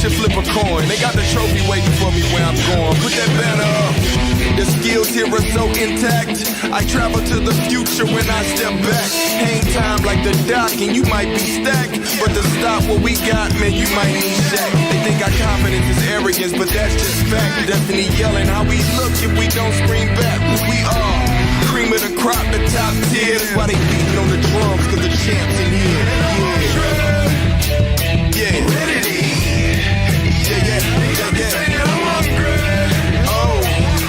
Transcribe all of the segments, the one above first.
should flip a coin. They got the trophy waiting for me where I'm going. Put that banner up. The skills here are so intact. I travel to the future when I step back. Hang time like the dock and you might be stacked. But to stop what we got, man, you might need Shaq. They think our confidence is arrogance, but that's just fact. Destiny yelling how we look if we don't scream back who we are. Cream of the crop, the top tier. That's why they beating on the drums, cause the champs in here. Yeah. Ready to eat. Yeah. I'm hungry. Oh,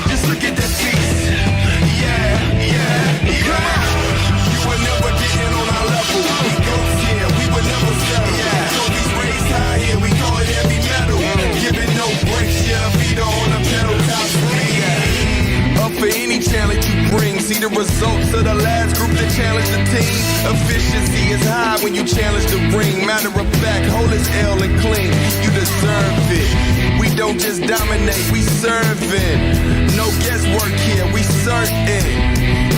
just look at that feast. Yeah. You were never getting on our level. We ghosts here, we would never settle. Trophies raised high here, we call it heavy metal. Giving no breaks, feet on the pedal, top swing. Up for any challenge you bring. See the results of the last group that challenged the team. Efficiency is high when you challenge the ring. Matter of fact, hold his L and clean. You deserve it. We don't just dominate, we serve it. No guesswork here, we certain.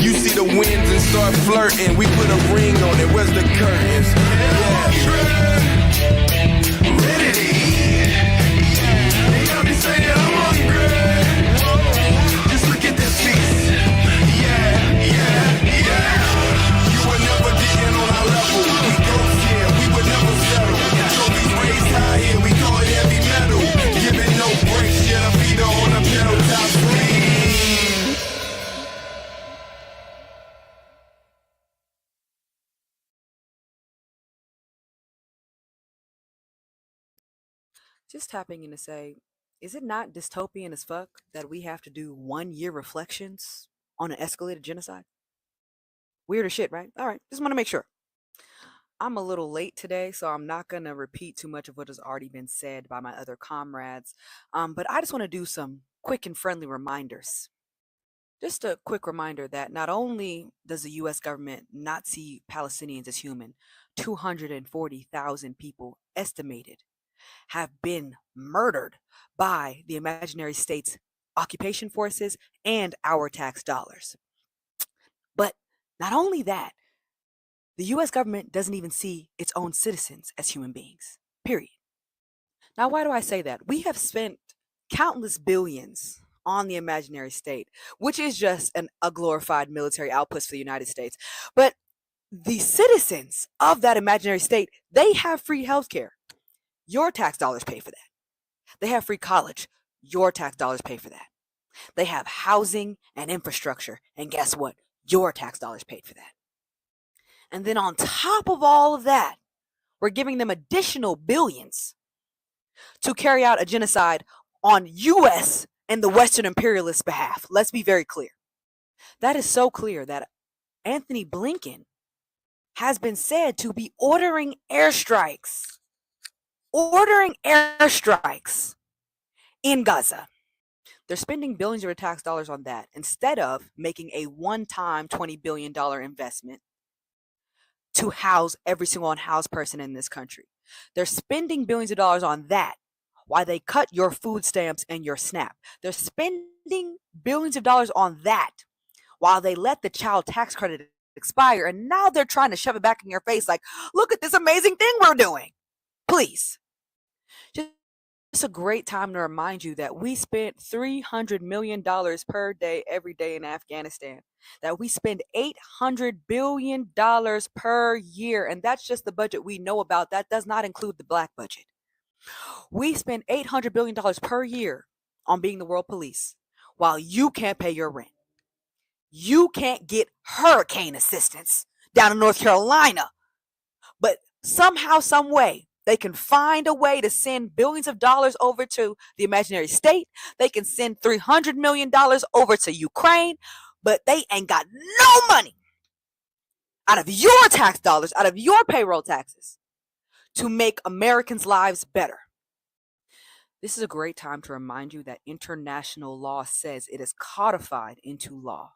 You see the wins and start flirting. We put a ring on it, where's the curtains? Ready to eat. They got me saying I'm hungry. Just look at this feast. Yeah. You were never getting on our level. We ghosts here, we would never settle. Trophies raised high here, we call it heavy metal. Giving no breaks, feet on the pedal, top swing. Just tapping in to say, is it not dystopian as fuck that we have to do 1 year reflections on an escalated genocide? Weird as shit, right? All right, just want to make sure. I'm a little late today, so I'm not going to repeat too much of what has already been said by my other comrades. But I just want to do some quick and friendly reminders. Just a quick reminder that not only does the U.S. government not see Palestinians as human, 240,000 people estimated have been murdered by the imaginary state's occupation forces and our tax dollars. But not only that, the U.S. government doesn't even see its own citizens as human beings, period. Now, why do I say that? We have spent countless billions on the imaginary state, which is just a glorified military outpost for the United States. But the citizens of that imaginary state, they have free healthcare. Your tax dollars pay for that. They have free college. Your tax dollars pay for that. They have housing and infrastructure. And guess what? Your tax dollars paid for that. And then on top of all of that, we're giving them additional billions to carry out a genocide on U.S. and the Western imperialists' behalf. Let's be very clear. That is so clear that Anthony Blinken has been said to be ordering airstrikes in Gaza. They're spending billions of tax dollars on that instead of making a one-time $20 billion investment to house every single unhoused person in this country. They're spending billions of dollars on that while they cut your food stamps and your SNAP. They're spending billions of dollars on that while they let the child tax credit expire. And now they're trying to shove it back in your face like, look at this amazing thing we're doing. Please. It's a great time to remind you that we spent $300 million per day, every day in Afghanistan. That we spend $800 billion per year. And that's just the budget we know about. That does not include the black budget. We spend $800 billion per year on being the world police while you can't pay your rent. You can't get hurricane assistance down in North Carolina. But somehow, some way, they can find a way to send billions of dollars over to the imaginary state. They can send $300 million over to Ukraine, but they ain't got no money out of your tax dollars, out of your payroll taxes, to make Americans' lives better. This is a great time to remind you that international law says it is codified into law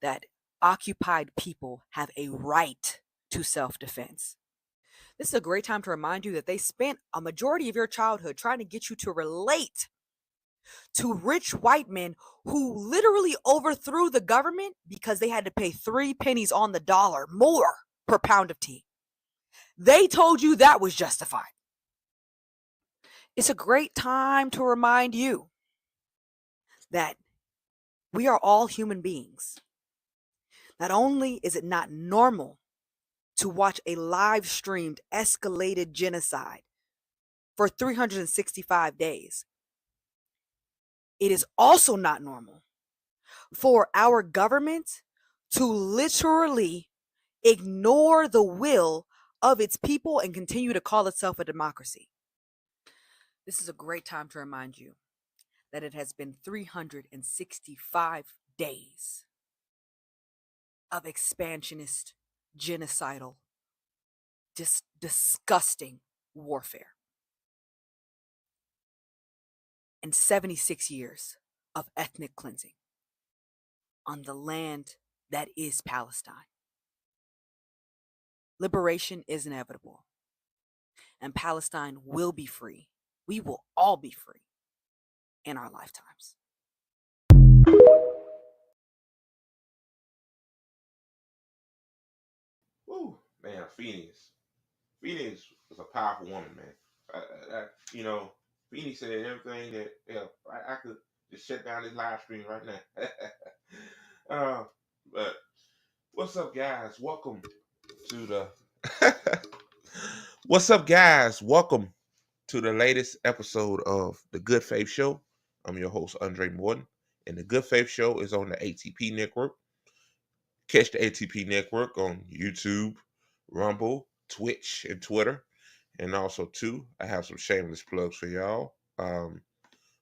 that occupied people have a right to self-defense. This is a great time to remind you that they spent a majority of your childhood trying to get you to relate to rich white men who literally overthrew the government because they had to pay 3 pennies on the dollar more per pound of tea. They told you that was justified. It's a great time to remind you that we are all human beings. Not only is it not normal to watch a live streamed escalated genocide for 365 days, it is also not normal for our government to literally ignore the will of its people and continue to call itself a democracy. This is a great time to remind you that it has been 365 days of expansionist, genocidal, just disgusting warfare, and 76 years of ethnic cleansing on the land that is Palestine. Liberation is inevitable, and Palestine will be free. We will all be free in our lifetimes. Woo, man, Phoenix was a powerful woman, man. You know, Phoenix said everything that I could just shut down this live stream right now. uh, but what's up, guys? Welcome to the What's up, guys? Welcome to the latest episode of the Good Faith Show. I'm your host, Andre Morton, and the Good Faith Show is on the ATP Network. Catch the ATP Network on YouTube, Rumble, Twitch, and Twitter. And also, too, I have some shameless plugs for y'all.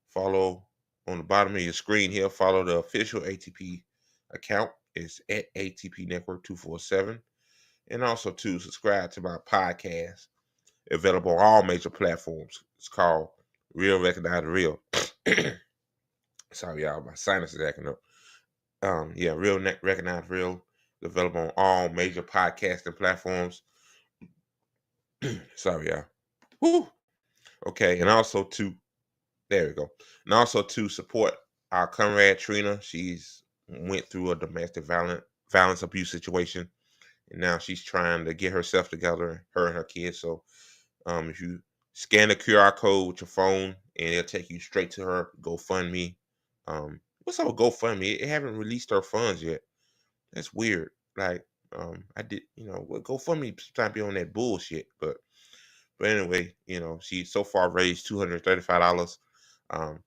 Follow on the bottom of your screen here. Follow the official ATP account. It's at ATP Network 247. And also, too, subscribe to my podcast, available on all major platforms. It's called Real Recognize Real. Sorry, y'all. My sinus is acting up. Recognize Real, available on all major podcasting platforms. Sorry, y'all. Woo. Okay, and also to there we go. And also to support our comrade Trina. She's went through a domestic violence abuse situation, and now she's trying to get herself together, her and her kids. So, if you scan the QR code with your phone, and it'll take you straight to her GoFundMe. What's up with GoFundMe? It haven't released her funds yet. That's weird. Like, I did, GoFundMe sometimes be on that bullshit, but anyway, she so far raised $235. Um,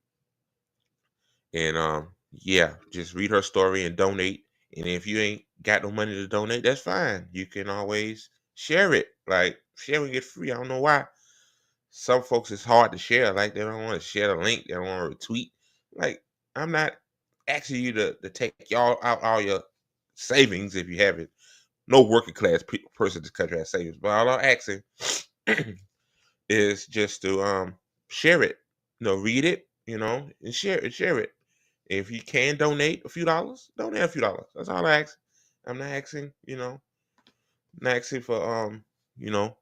and yeah, just read her story and donate. And if you ain't got no money to donate, that's fine. You can always share it. Like sharing it free. I don't know why. Some folks it's hard to share. Like they don't want to share the link. They don't want to retweet. Like I'm not asking you to take y'all out all your savings if you have it. No working class person in this country has savings. But all I'm asking is just to share it. Read it, and share it. If you can donate a few dollars, donate a few dollars. That's all I ask. I'm not asking, not asking for you know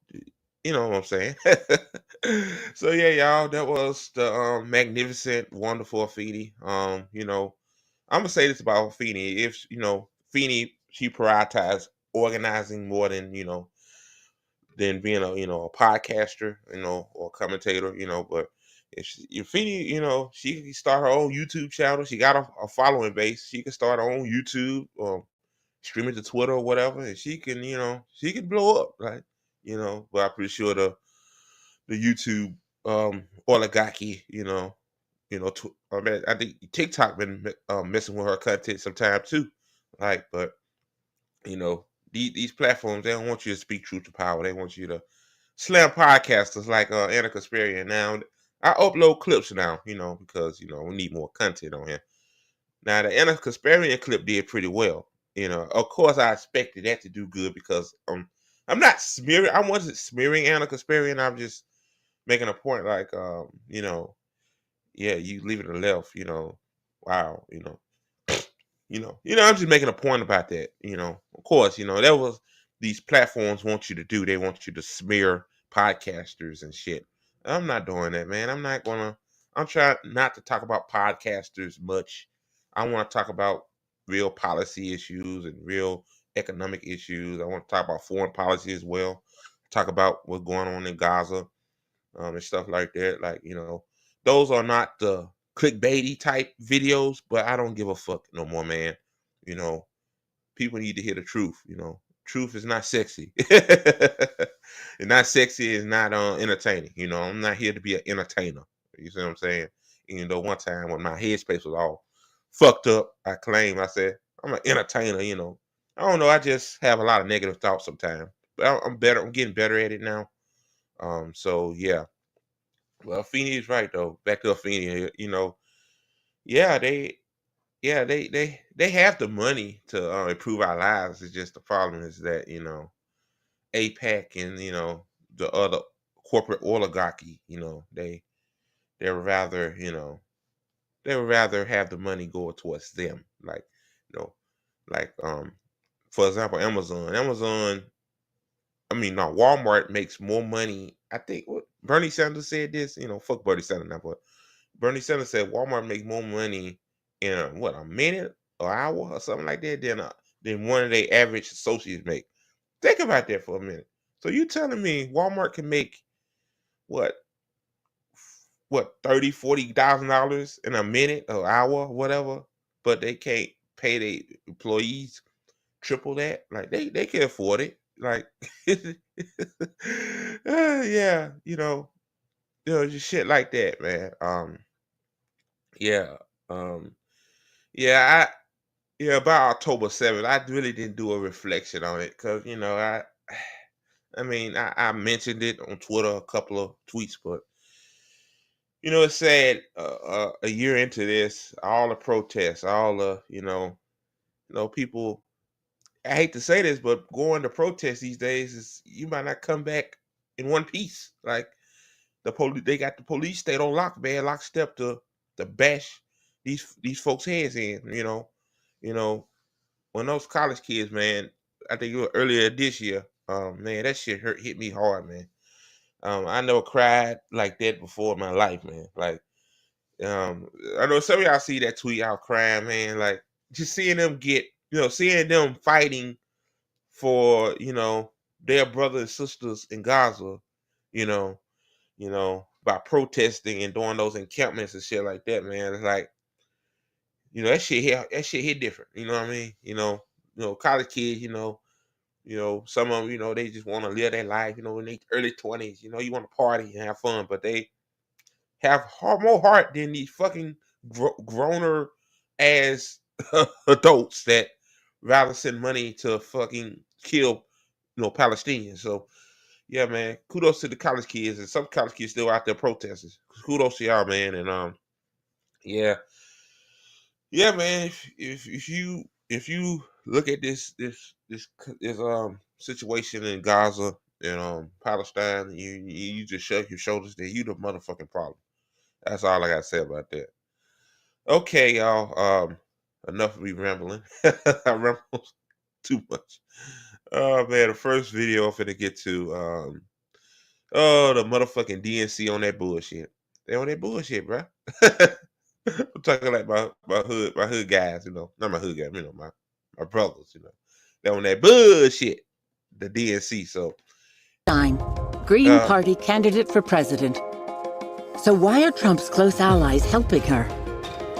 what I'm saying. So yeah, y'all, that was the magnificent, wonderful Feeny. I'm gonna say this about Feeny. If Feeny, she prioritized organizing more than being a podcaster, or commentator, but if Feeny, she can start her own YouTube channel. She got a following base. She can start her own YouTube or stream it to Twitter or whatever, and she can blow up, right? But I'm pretty sure the YouTube oligarchy, I mean, I think TikTok been messing with her content sometime too, like, but these platforms, they don't want you to speak truth to power. They want you to slam podcasters like Anna Kasparian. Now I upload clips now, because we need more content on here. Now the Anna Kasparian clip did pretty well. Of course I expected that to do good because I'm not smearing. I wasn't smearing Anna Kasparian. I'm just making a point like yeah, you leave it to the left. Wow, I'm just making a point about that. Of course, that was these platforms want you to do. They want you to smear podcasters and shit. I'm not doing that, man. I'm trying not to talk about podcasters much. I want to talk about real policy issues and real economic issues. I want to talk about foreign policy as well. Talk about what's going on in Gaza. and stuff like that. Like, those are not the clickbaity type videos, but I don't give a fuck no more, man. You know, people need to hear the truth. Truth is not sexy. And not sexy is not entertaining. I'm not here to be an entertainer. You see what I'm saying? Even though one time when my headspace was all fucked up, I said I'm an entertainer. I don't know. I just have a lot of negative thoughts sometimes, but I'm better. I'm getting better at it now. So yeah. Well, Feeney is right though. Back to Feeney. Yeah, they have the money to improve our lives. It's just the problem is that APAC and the other corporate oligarchy. They would rather they would rather have the money go towards them. Like you know, like for example, Amazon. I mean, no, Walmart makes more money. I think what Bernie Sanders said this. Fuck Bernie Sanders now, but Bernie Sanders said Walmart makes more money in a minute or hour or something like that than one of their average associates make. Think about that for a minute. So you telling me Walmart can make what 30,000 $40,000 in a minute or hour, whatever, but they can't pay their employees triple that? Like they can afford it. Like yeah, just shit like that, man. Yeah. Um yeah, yeah, about October 7th, I really didn't do a reflection on it because I mean, I mentioned it on Twitter, a couple of tweets, but it's sad. A year into this, all the protests, all the people. I hate to say this, but going to protest these days is you might not come back in one piece. Like the police, they got the police state on lockstep to bash these folks' heads in. You know, when those college kids, man, I think it was earlier this year. Man, that shit hit me hard, man. I never cried like that before in my life, man. Like, I know some of y'all see that tweet out crying, man. Like, just seeing them seeing them fighting for, their brothers and sisters in Gaza, you know, by protesting and doing those encampments and shit like that, man. It's like, that shit hit different. You know what I mean? College kids, some of them, they just want to live their life, in their early 20s. You want to party and have fun, but they have more heart than these fucking groaner ass adults that rather send money to fucking kill, Palestinians. So yeah, man, kudos to the college kids, and some college kids still out there protesting. Kudos to y'all, man, and yeah, yeah, man. If you look at this situation in Gaza and Palestine, you just shrug your shoulders. That you the motherfucking problem. That's all I gotta say about that. Okay, y'all. Enough of me rambling. I rambled too much. Oh man, the first video I'm finna get to. Oh, the motherfucking DNC on that bullshit. They on that bullshit, bro. I'm talking like my hood guys, not my hood guys, my brothers, They on that bullshit. The DNC. So STEIN, Green uh, Party candidate for president. So why are Trump's close allies helping her?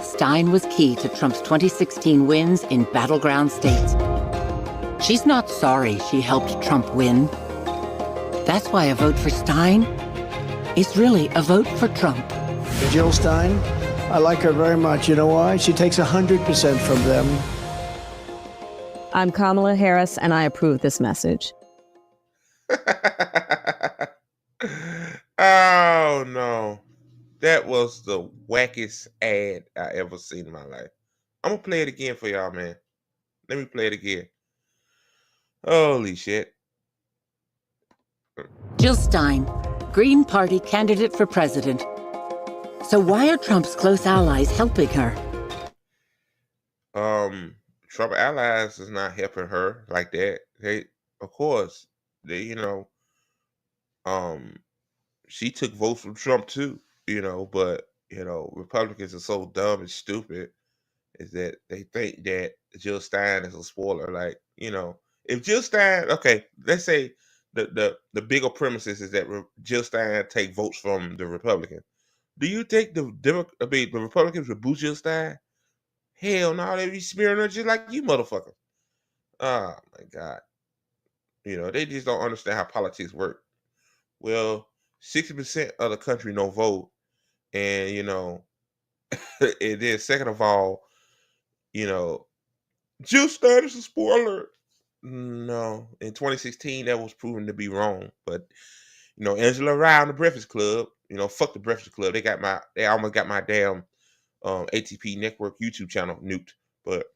STEIN was key to Trump's 2016 wins in battleground states. She's not sorry she helped Trump win. That's why a vote for STEIN is really a vote for Trump. Jill Stein, I like her very much. You know why? She takes 100% from them. I'm Kamala Harris, and I approve this message. oh no. That was the wackest ad I ever seen in my life. I'm gonna play it again for y'all, man. Let me play it again. Holy shit. Jill Stein, Green Party candidate for president. So why are Trump's close allies helping her? Trump allies is not helping her like that. They, of course, um, she took votes from Trump too, but Republicans are so dumb and stupid is that they think that Jill Stein is a spoiler. Like, if Jill Stein, okay, let's say the bigger premises is that Jill Stein take votes from the Republican. Do you think the Republicans would boost Jill Stein? Hell no, they be smearing her just like you motherfuckers. Oh my God. They just don't understand how politics work. Well, 60% of the country no vote. And and then second of all, Jill Stein is a spoiler. No, in 2016 that was proven to be wrong. But Angela Rye on the Breakfast Club, fuck the Breakfast Club. They almost got my damn ATP Network YouTube channel nuked. But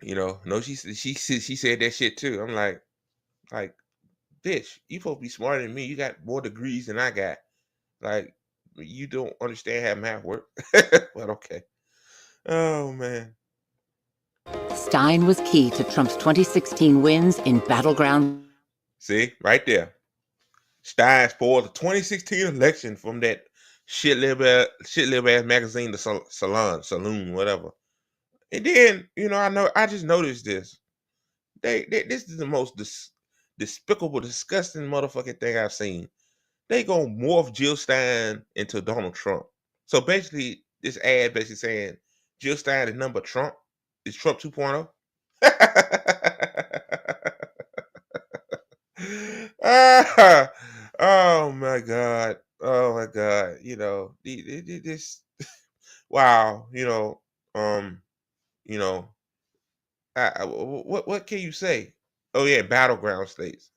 no, she said that shit too. I'm like, bitch, you supposed to be smarter than me. You got more degrees than I got. Like, you don't understand how math works. But okay. Oh man. Stein was key to Trump's 2016 wins in battleground. See, right there. Stein spoiled the 2016 election from that shit little ass magazine, the Saloon, whatever. And then, I just noticed this. This is the most despicable, disgusting motherfucking thing I've seen. They gonna morph Jill Stein into Donald Trump. So basically, this ad basically saying Jill Stein is number Trump. Is Trump 2.0? Oh my God. Oh my God. This wow, what can you say? Oh yeah, battleground states.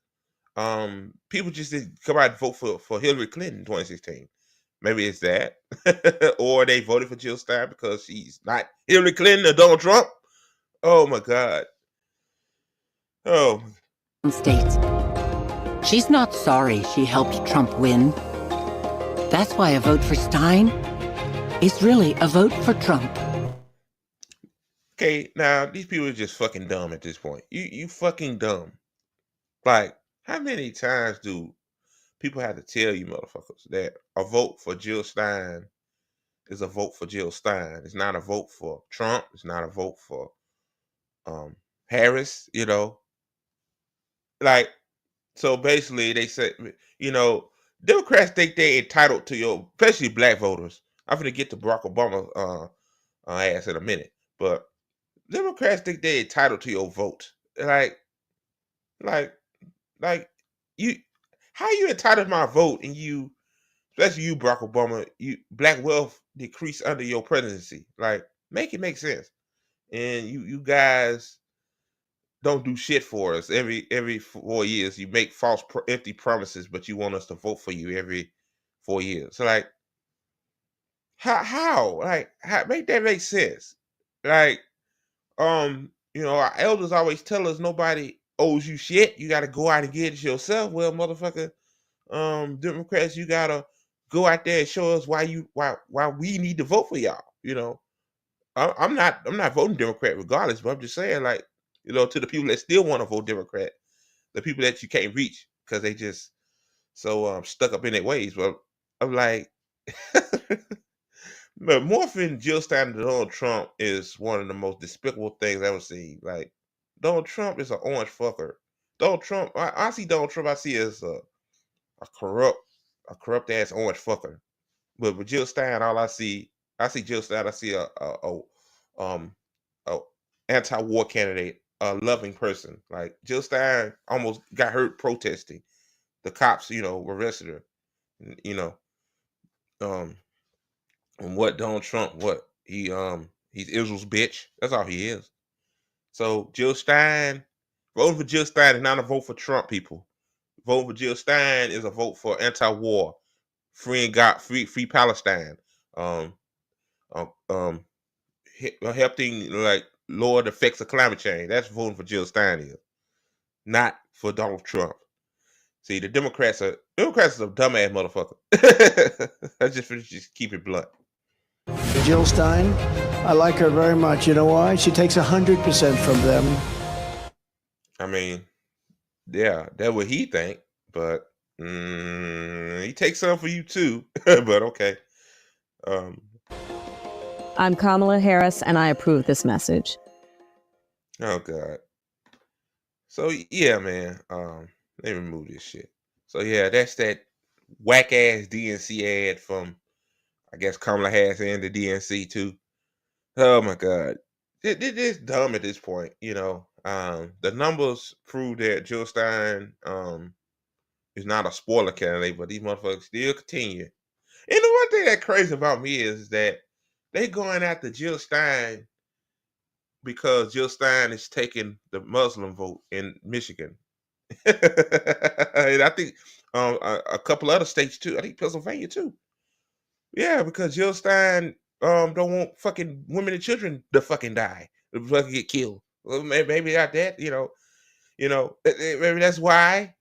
People just didn't come out and vote for Hillary Clinton in 2016. Maybe it's that. Or they voted for Jill Stein because she's not Hillary Clinton or Donald Trump. Oh my God. Oh. States. She's not sorry she helped Trump win. That's why a vote for Stein is really a vote for Trump. Okay, now these people are just fucking dumb at this point. You fucking dumb. Like, how many times do people have to tell you motherfuckers that a vote for Jill Stein is a vote for Jill Stein? It's not a vote for Trump. It's not a vote for Harris, Like, so basically they said, Democrats think they're entitled to especially black voters. I'm gonna get to Barack Obama ass in a minute, but Democrats think they're entitled to your vote. Like you, how you entitled to my vote and you, especially you, Barack Obama, black wealth decrease under your presidency. Like, make it make sense. And you guys don't do shit for us. Every 4 years, you make false empty promises, but you want us to vote for you every 4 years. So like, how? Like, how make that make sense? Like, our elders always tell us nobody owes you shit. You got to go out and get it yourself. Well, motherfucker, Democrats, you gotta go out there and show us why we need to vote for y'all. I'm not voting Democrat regardless, but I'm just saying, like, to the people that still want to vote Democrat, the people that you can't reach because they just so stuck up in their ways. Well, I'm like, but morphing Jill Stein to Donald Trump is one of the most despicable things I've ever seen. Like, Donald Trump is an orange fucker. Donald Trump, I see Donald Trump, I see as a corrupt ass orange fucker. But with Jill Stein, I see Jill Stein, I see a anti-war candidate, a loving person. Like, Jill Stein almost got hurt protesting. The cops, arrested her. And what Donald Trump, he's Israel's bitch. That's all he is. So Jill Stein, voting for Jill Stein is not a vote for Trump, people. Voting for Jill Stein is a vote for anti-war, free Palestine, helping like lower the effects of climate change. That's voting for Jill Stein is, not for Donald Trump. See, the Democrats are a dumbass motherfucker. I just keep it blunt. Jill Stein, I like her very much. You know why? She takes 100% from them. I mean, yeah, that's what he think, but he takes some for you too. But okay. I'm Kamala Harris, and I approve this message. Oh God. So yeah, man. Let me remove this shit. So yeah, that's that whack ass DNC ad from, I guess, Kamala Harris and the DNC too. Oh my God, it's dumb at this point. The numbers prove that Jill Stein is not a spoiler candidate, but these motherfuckers still continue. And the one thing that crazy about me is that they going after Jill Stein because Jill Stein is taking the Muslim vote in Michigan. And I think a couple other states too. I think Pennsylvania too. Yeah, because Jill Stein don't want fucking women and children to fucking die, to fucking get killed. Well, maybe not that, maybe that's why,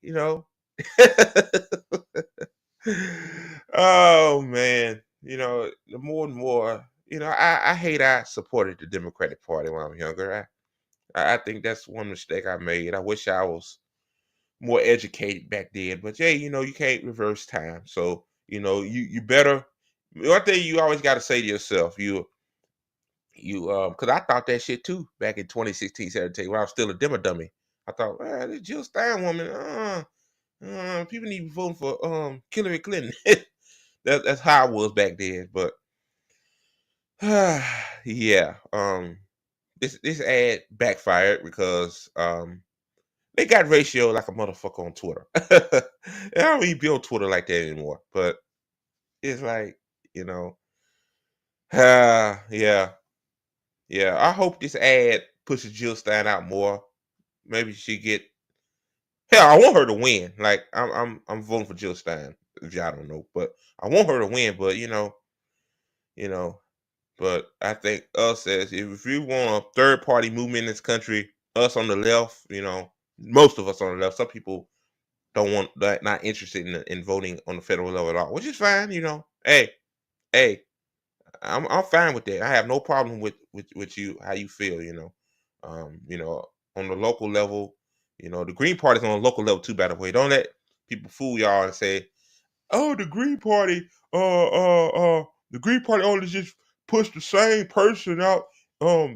Oh man, the more and more, I hate I supported the Democratic Party when I was younger. I think that's one mistake I made. I wish I was more educated back then. But yeah, you can't reverse time. So, you better, one thing you always got to say to yourself, because I thought that shit too back in 2016, 17, when I was still a demo dummy. I thought, this Jill Stein woman, people need to be voting for Hillary Clinton. That's how I was back then. But yeah, this ad backfired because they got ratio like a motherfucker on Twitter. I don't even be on Twitter like that anymore. But it's like, yeah. I hope this ad pushes Jill Stein out more. Maybe she get. Hell, I want her to win. Like I'm voting for Jill Stein. If y'all don't know, but I want her to win. But But I think us as if we want a third party movement in this country, us on the left, most of us on the left. Some people don't want that, not interested in voting on the federal level at all, which is fine. Hey, I'm fine with that. I have no problem with you how you feel. On the local level, the Green Party's on the local level too. By the way, don't let people fool y'all and say, "Oh, the Green Party, the Green Party only just pushed the same person out.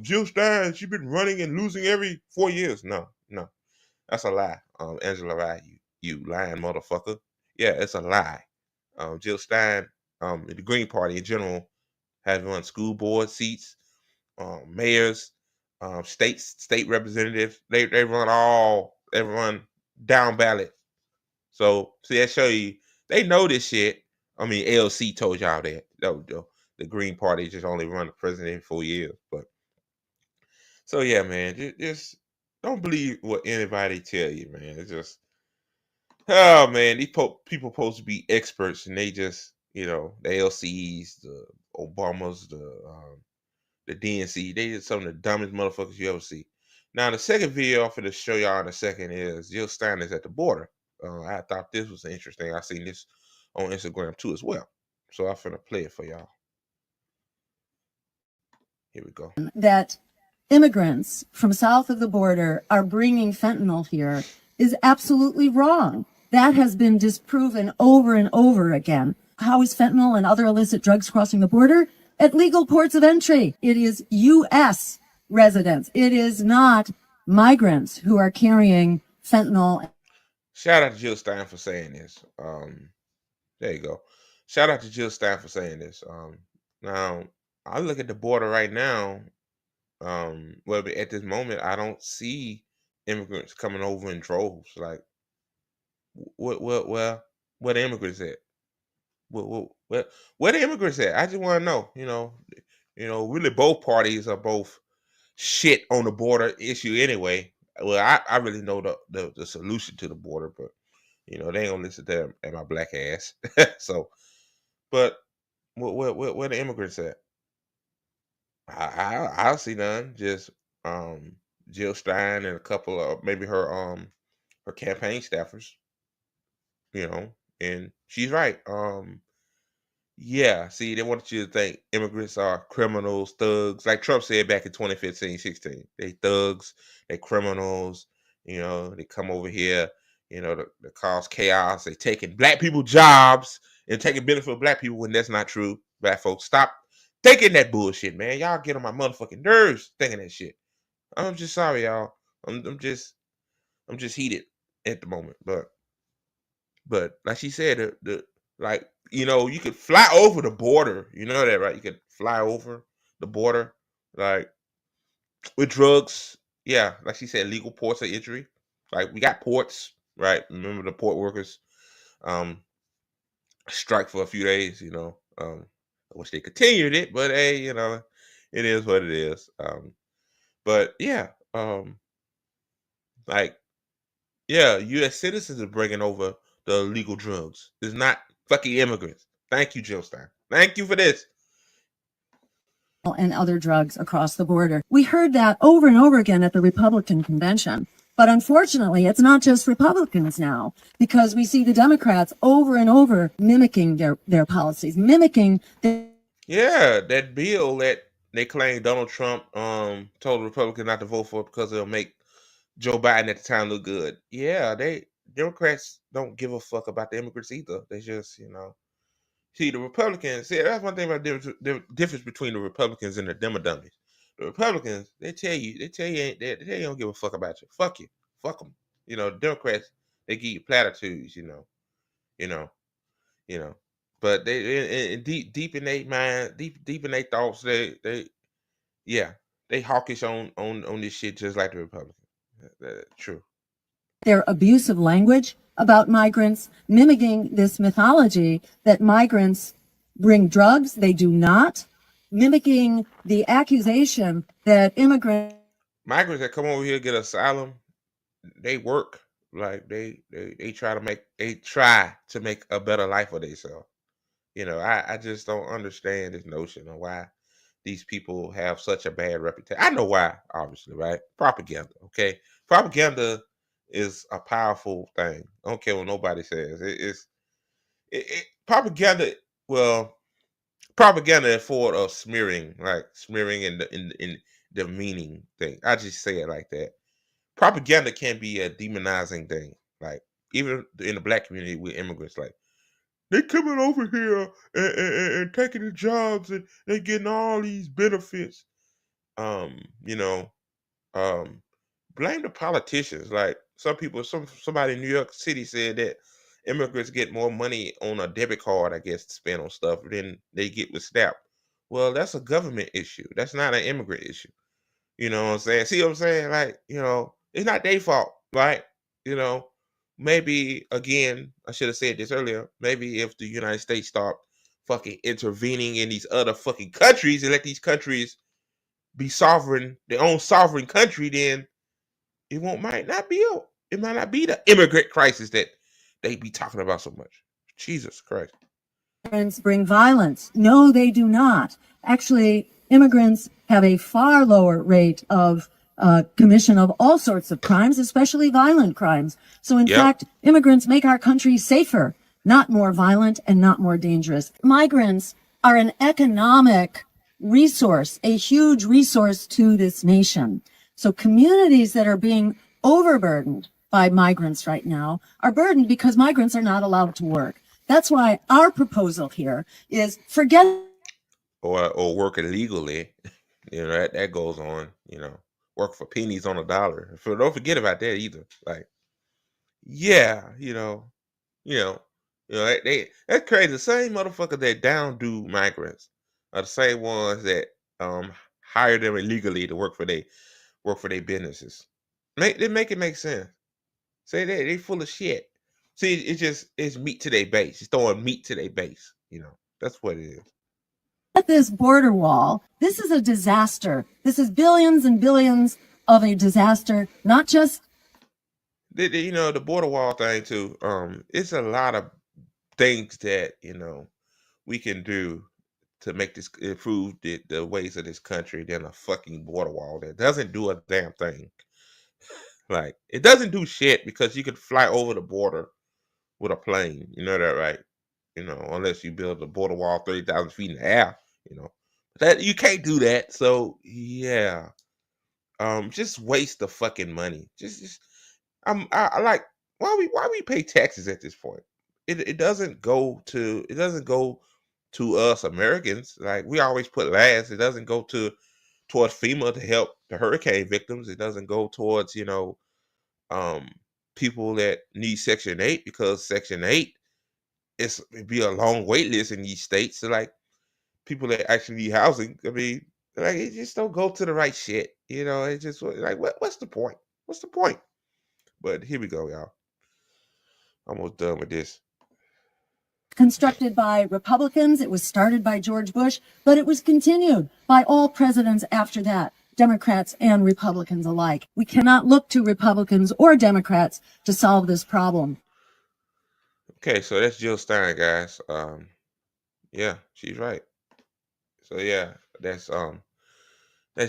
Jill Stein, she's been running and losing every 4 years." No, that's a lie. Angela Rye, you lying motherfucker. Yeah, it's a lie. Jill Stein, the Green Party in general, has run school board seats, mayors, state representatives. They run down ballot. So see, that show you they know this shit. I mean, ALC told y'all that. The Green Party just only run the president for 4 years. But so yeah, man, just don't believe what anybody tell you, man. It's just, oh man, these people supposed to be experts, and they just, the ALCs, the Obamas, the DNC, they just some of the dumbest motherfuckers you ever see. Now, the second video I'm going to show y'all in a second is Jill Stein is at the border. I thought this was interesting. I seen this on Instagram too as well. So I'm finna play it for y'all. Here we go. That immigrants from south of the border are bringing fentanyl here is absolutely wrong. That has been disproven over and over again. How is fentanyl and other illicit drugs crossing the border? At legal ports of entry. It is U.S. residents. It is not migrants who are carrying fentanyl. Shout out to Jill Stein for saying this. There you go. Shout out to Jill Stein for saying this. Now, I look at the border right now. Well, at this moment, I don't see immigrants coming over in droves. Like, where the immigrants at? Where the immigrants at? I just want to know. Really, both parties are both shit on the border issue anyway. Well, I really know the solution to the border, but they ain't gonna listen to my black ass. So, but where the immigrants at? I see none. Just Jill Stein and a couple of maybe her campaign staffers. And she's right. Yeah, see, they want you to think immigrants are criminals, thugs. Like Trump said back in 2015, 16. They thugs, they criminals, they come over here, to cause chaos. They taking black people jobs and taking benefit of black people when that's not true. Black folks, stop thinking that bullshit, man. Y'all get on my motherfucking nerves thinking that shit. I'm just sorry, y'all. I'm just heated at the moment. But But like she said, like, you could fly over the border. You know that, right? You could fly over the border, like, with drugs. Yeah, like she said, legal ports of entry. Like, we got ports, right? Remember the port workers um strike for a few days. I wish they continued it, but hey, it is what it is. But yeah, like, yeah, U.S. citizens are bringing over the illegal drugs. It's not fucking immigrants. Thank you, Jill Stein. Thank you for this. And other drugs across the border. We heard that over and over again at the Republican convention. But unfortunately, it's not just Republicans now, because we see the Democrats over and over mimicking their policies, mimicking the. Yeah, that bill that they claim Donald Trump told the Republicans not to vote for because it'll make Joe Biden at the time look good. Yeah, Democrats don't give a fuck about the immigrants either. They just, see, the Republicans. See, that's one thing about the difference between the Republicans and the Democrats. The Republicans, they tell you they don't give a fuck about you. Fuck you, fuck them. Democrats, they give you platitudes. You know, you know. But they in deep in their mind, deep in their thoughts, yeah, they hawkish on this shit just like the Republicans. True. Their abusive language about migrants, mimicking this mythology that migrants bring drugs. They do not. Mimicking the accusation that migrants that come over here get asylum, they work, like, they try to make a better life for themselves. I just don't understand this notion of why these people have such a bad reputation. I know why, obviously, right? Propaganda, okay? Propaganda is a powerful thing. I don't care what nobody says. Propaganda. Well, propaganda is for of smearing, like smearing in the meaning thing. I just say it like that. Propaganda can be a demonizing thing. Like, even in the black community with immigrants, like, they coming over here and taking the jobs, and they getting all these benefits. Um, you know, um, blame the politicians. Like, somebody in New York City said that immigrants get more money on a debit card, I guess, to spend on stuff than they get with SNAP. Well, that's a government issue. That's not an immigrant issue. You know what I'm saying? See what I'm saying? Like, it's not their fault, right? You know, maybe, again, I should have said this earlier. Maybe if the United States start fucking intervening in these other fucking countries and let these countries be sovereign, their own sovereign country, then it might not be the immigrant crisis that they be talking about so much. Jesus Christ. immigrants bring violence. No, they do not. Actually, immigrants have a far lower rate of commission of all sorts of crimes, especially violent crimes. So in fact, immigrants make our country safer, not more violent and not more dangerous. Migrants are an economic resource, a huge resource to this nation. So communities that are being overburdened by migrants right now are burdened because migrants are not allowed to work. That's why our proposal here is forget or work illegally. That goes on. Work for pennies on a dollar. Don't forget about that either. Like, yeah, that's crazy. The same motherfuckers that down do migrants are the same ones that hire them illegally to work for their businesses. Make it make sense. Say they full of shit. See, it's meat to their base. It's throwing meat to their base. That's what it is. at this border wall. This is a disaster. This is billions and billions of a disaster, not just The border wall thing too. It's a lot of things that we can do to make this improve the ways of this country than a fucking border wall that doesn't do a damn thing. Like, it doesn't do shit because you could fly over the border with a plane. You know that, right? Unless you build a border wall 30,000 feet in the air. That you can't do that. So yeah, just waste the fucking money. I like, why we pay taxes at this point. It doesn't go to us Americans. Like, we always put last. It doesn't go towards FEMA to help the hurricane victims. It doesn't go towards um people that need Section 8 because Section 8 it'd be a long wait list in these states. So like people that actually need housing, I mean, like it just don't go to the right shit. You know, it's just like what's the point? What's the point? But here we go, y'all. Almost done with this. Constructed by Republicans. It was started by George Bush, but it was continued by all presidents after that, Democrats and Republicans alike. We cannot look to Republicans or Democrats to solve this problem. Okay, so that's Jill Stein, guys. Yeah, she's right. So yeah, that's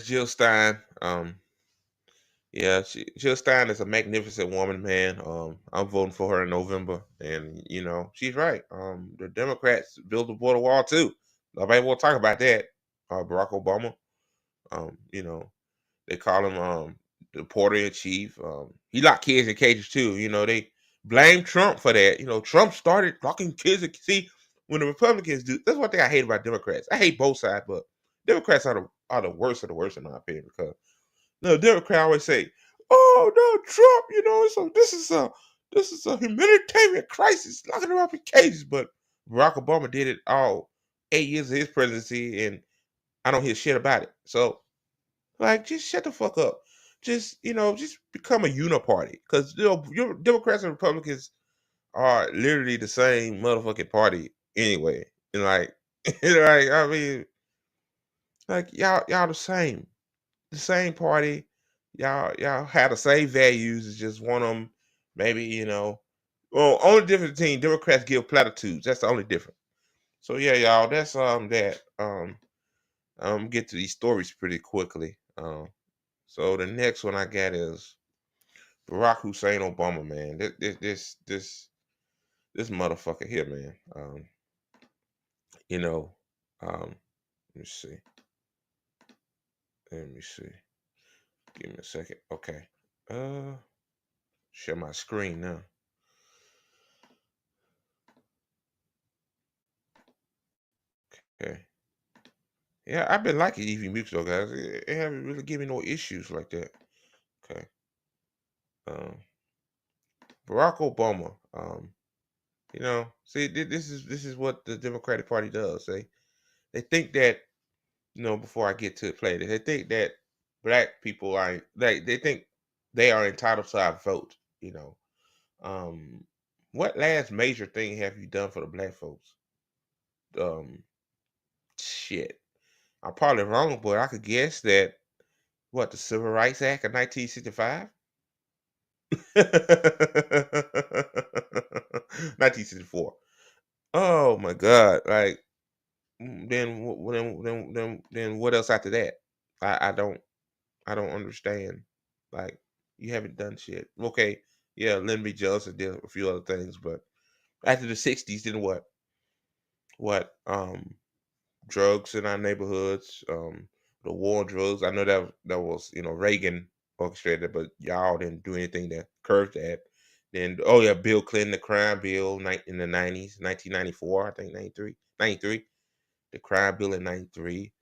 Jill Stein. Yeah, Jill Stein is a magnificent woman, man. I'm voting for her in November, and you know she's right. The Democrats built the border wall too. Nobody will talk about that. Barack Obama. You know they call him the porter in chief. He locked kids in cages too. You know they blame Trump for that. You know Trump started locking kids. See, when the Republicans do, that's one thing I hate about Democrats. I hate both sides, but Democrats are the worst of the worst in my opinion because. The Democrat always say, "Oh no, Trump! You know, so this is a humanitarian crisis, locking them up in cages." But Barack Obama did it all 8 years of his presidency, and I don't hear shit about it. So, like, just shut the fuck up. Just just become a uniparty, because your Democrats and Republicans are literally the same motherfucking party anyway. And like, like I mean, like y'all the same. The same party, y'all had the same values. It's just one of them, maybe Well, only difference between Democrats give platitudes. That's the only difference. So yeah, y'all, that's that. Get to these stories pretty quickly. So the next one I got is Barack Hussein Obama, man. This motherfucker here, man. Let me see. Let me see. Give me a second. Okay. Share my screen now. Okay. Yeah, I've been liking EV Mix though, guys. It haven't really given me no issues like that. Okay. Barack Obama. See, this is what the Democratic Party does. They think that, before I get to play this, they think that black people are they think they are entitled to our vote. What last major thing have you done for the black folks? Shit. I'm probably wrong, but I could guess that the Civil Rights Act of 1965? 1964. Oh my God. Like then what else after that? I don't understand. Like you haven't done shit. Okay, yeah, Lyndon B. Johnson did a few other things, but after the 60s, then what? Drugs in our neighborhoods, the war on drugs. I know that was Reagan orchestrated, but y'all didn't do anything to curb that. Then Bill Clinton, the crime bill in the 90s, 1994, I think 93, the crime bill in 93,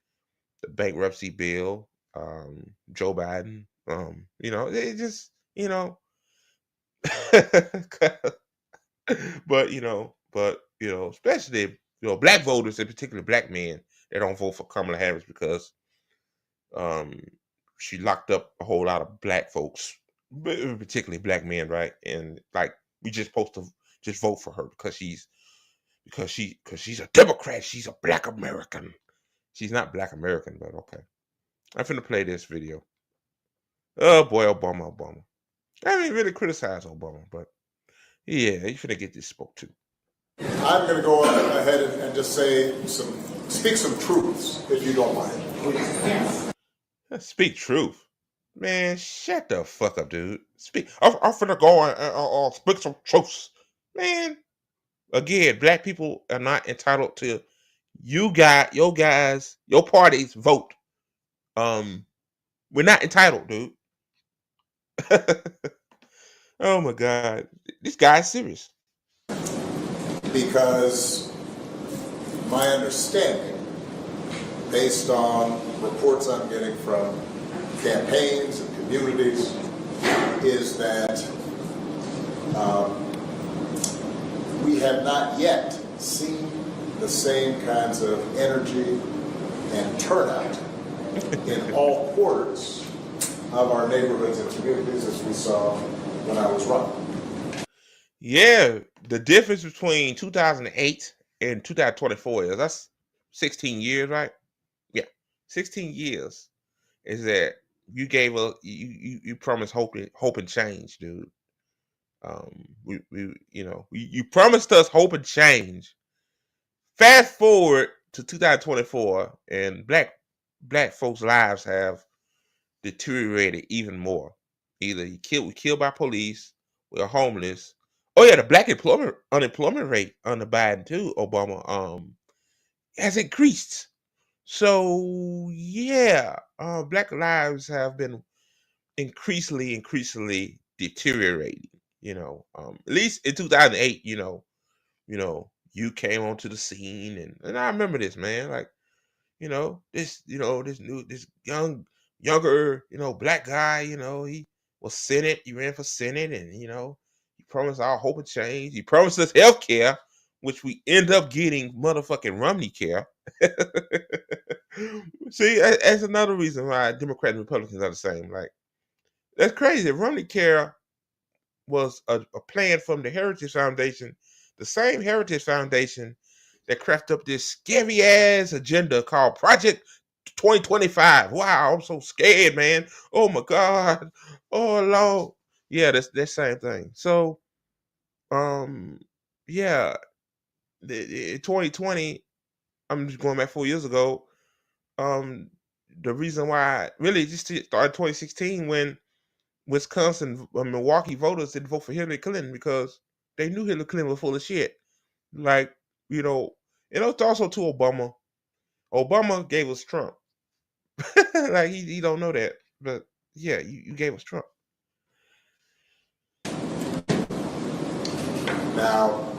the bankruptcy bill, Joe Biden, it just but especially black voters, in particular black men, they don't vote for Kamala Harris because she locked up a whole lot of black folks, particularly black men, right? And like we just supposed to just vote for her because she's a Democrat. She's a black American. She's not black American, but okay. I'm finna play this video. Oh boy, Obama. I didn't really criticize Obama, but yeah, you finna get this spoke to. I'm going to go ahead and just speak some truths, if you don't mind, please. Speak truth, man. Shut the fuck up, dude. I'm finna go and speak some truths, man. Again, black people are not entitled to your party's vote. We're not entitled, dude. Oh my God, this guy's serious. Because my understanding, based on reports I'm getting from campaigns and communities, is that we have not yet seen the same kinds of energy and turnout in all quarters of our neighborhoods and communities as we saw when I was running. Yeah, the difference between 2008 and 2024 is that's 16 years, right? Yeah, 16 years is that you gave us you promised hope and change, dude. You promised us hope and change. Fast forward to 2024, and black folks' lives have deteriorated even more. Either we killed by police, we're homeless. Oh yeah, the black unemployment rate under Biden too, Obama, has increased. So yeah, black lives have been increasingly deteriorating. At least in 2008, you came onto the scene, and I remember this, man. Like, this younger, black guy, he ran for Senate, and he promised our hope and change. He promised us health care, which we end up getting motherfucking Romney care. See, that's another reason why Democrats and Republicans are the same. Like, that's crazy. Romney care was a plan from the Heritage Foundation, the same Heritage Foundation that crafted up this scary ass agenda called Project 2025. Wow, I'm so scared, man. Oh my God. Oh Lord. Yeah, that's that same thing. So, yeah, in 2020, I'm just going back 4 years ago. The reason why really just started 2016 when Wisconsin, Milwaukee voters didn't vote for Hillary Clinton because they knew Hillary Clinton was full of shit. Like, and it's also to Obama. Obama gave us Trump. Like, he don't know that. But yeah, you gave us Trump. Now,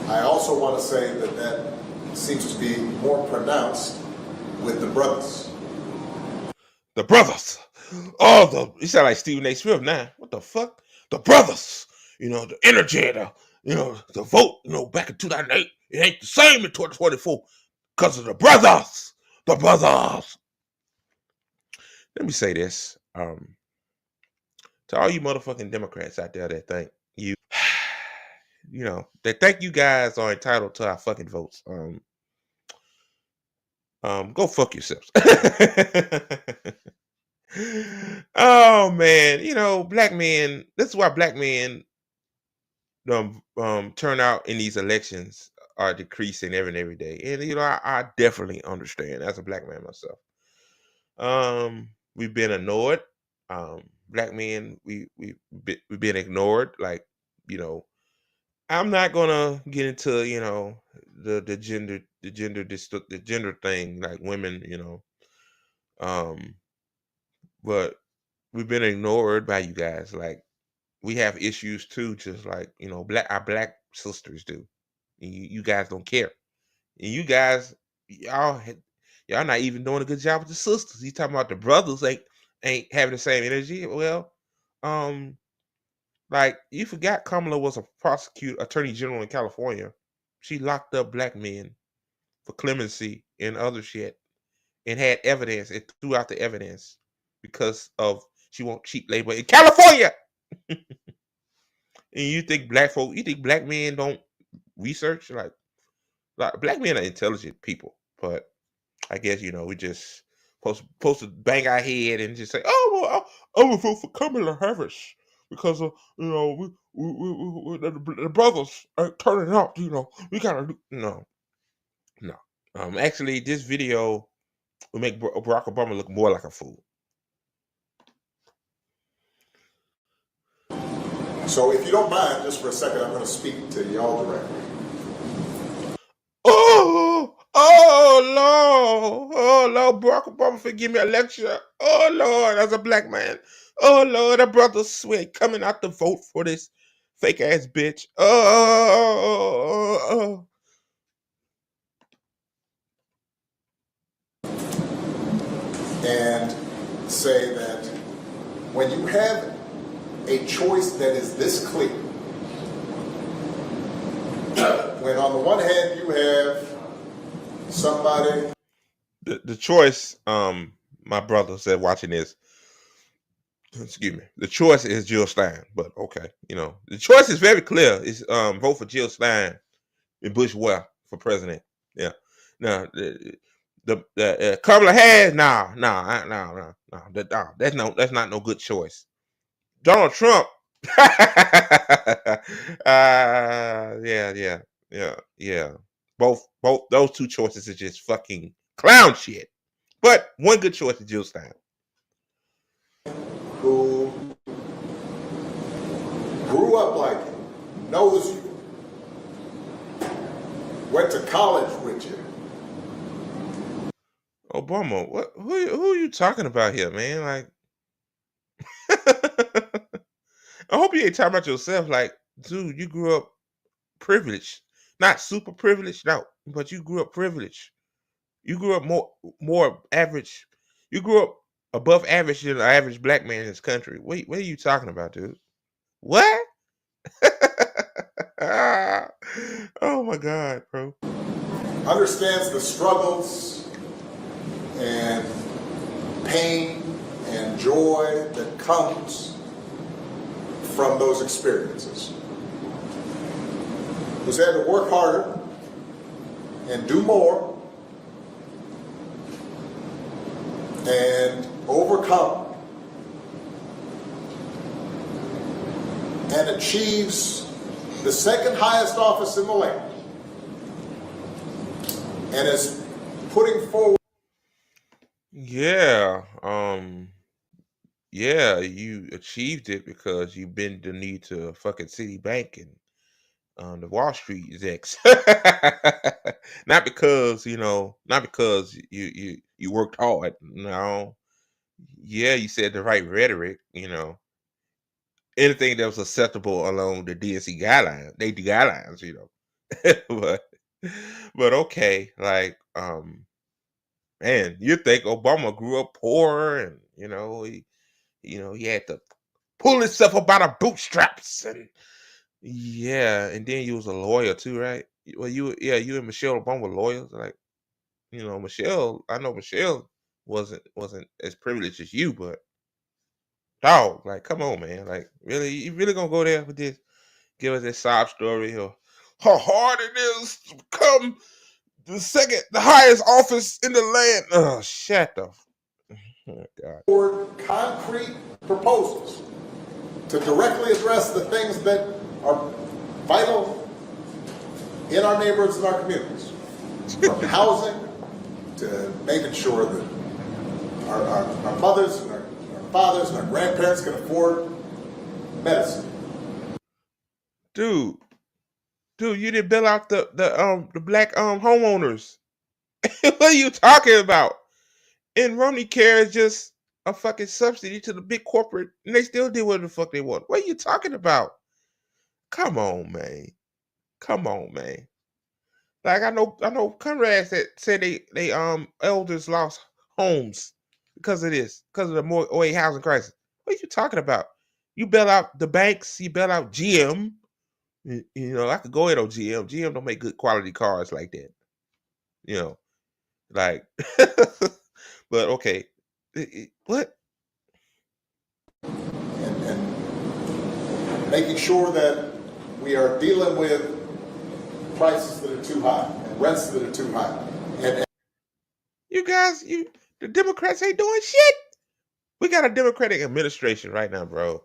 I also want to say that seems to be more pronounced with the brothers. The brothers. Oh, you sound like Stephen A. Smith now. What the fuck? The brothers. The energy, the vote, back in 2008, it ain't the same in 2024 because of the brothers. The brothers. Let me say this. To all you motherfucking Democrats out there that think that think you guys are entitled to our fucking votes. Go fuck yourselves. Oh man, black men. This is why black men turnout in these elections are decreasing every day, and I definitely understand as a black man myself. We've been ignored. Black men, we've been ignored. Like, I'm not gonna get into the gender thing, like women, but we've been ignored by you guys. Like, we have issues too, just like our black sisters do. And you guys don't care, and you guys, y'all not even doing a good job with the sisters. You talking about the brothers ain't having the same energy. Well, like, you forgot Kamala was a attorney general in California. She locked up black men for clemency and other shit, and had evidence and threw out the evidence because of she want cheap labor in California. And you think black men don't research? Like black men are intelligent people, but I guess we just supposed to bang our head and just say, "Oh, well, I'm gonna vote for Kamala Harris because the brothers are turning up. We gotta do no. Actually, this video will make Barack Obama look more like a fool. So if you don't mind, just for a second, I'm going to speak to y'all directly. Oh Lord, Barack Obama for give me a lecture. Oh Lord, as a black man. Oh Lord, the brothers swear coming out to vote for this fake ass bitch. And say that when you have a choice choice that is this clear, when on the one hand you have somebody. The choice, my brother said watching this, excuse me, the choice is Jill Stein, but okay, the choice is very clear. It's vote for Jill Stein and Bush Ware for president. Yeah. Now the Kamala Harris, no, that's not no good choice. Donald Trump, yeah. Both those two choices are just fucking clown shit. But one good choice is Jill Stein, who grew up like you, knows you, went to college with you. Obama, who are you talking about here, man? Like, I hope you ain't talking about yourself. Like, dude, you grew up privileged, not super privileged, no, but you grew up privileged. You grew up more average. You grew up above average than the average black man in this country. What are you talking about, dude? What? Oh my God, bro. Understands the struggles and pain and joy that comes from those experiences. Who's had to work harder and do more and overcome and achieves the second highest office in the land and is putting forward. Yeah, you achieved it because you bent the knee to fucking Citibank and the Wall Street execs. Not because you worked hard. No, yeah, you said the right rhetoric. Anything that was acceptable along the DNC guidelines, but okay, like man, you think Obama grew up poor and he had to pull himself up out of bootstraps and and then you was a lawyer too, right? Well, you and Michelle Obama were lawyers, like Michelle. I know Michelle wasn't as privileged as you, but dog, like, come on, man, like, really, you really gonna go there with this? Give us this sob story or how hard it is to become the highest office in the land. Oh, shut the. Oh, God. Forward concrete proposals to directly address the things that are vital in our neighborhoods and our communities, from housing to making sure that our mothers and our fathers and our grandparents can afford medicine. Dude, you didn't bail out the black homeowners. What are you talking about? And Romney Care is just a fucking subsidy to the big corporate, and they still do whatever the fuck they want. What are you talking about? Come on, man. Like, I know comrades that said they elders lost homes because of this, because of the more housing crisis. What are you talking about? You bail out the banks, you bail out GM. I could go in on GM. GM don't make good quality cars like that. Like, but okay. What? And making sure that we are dealing with prices that are too high and rents that are too high. And You guys, the Democrats ain't doing shit. We got a Democratic administration right now, bro.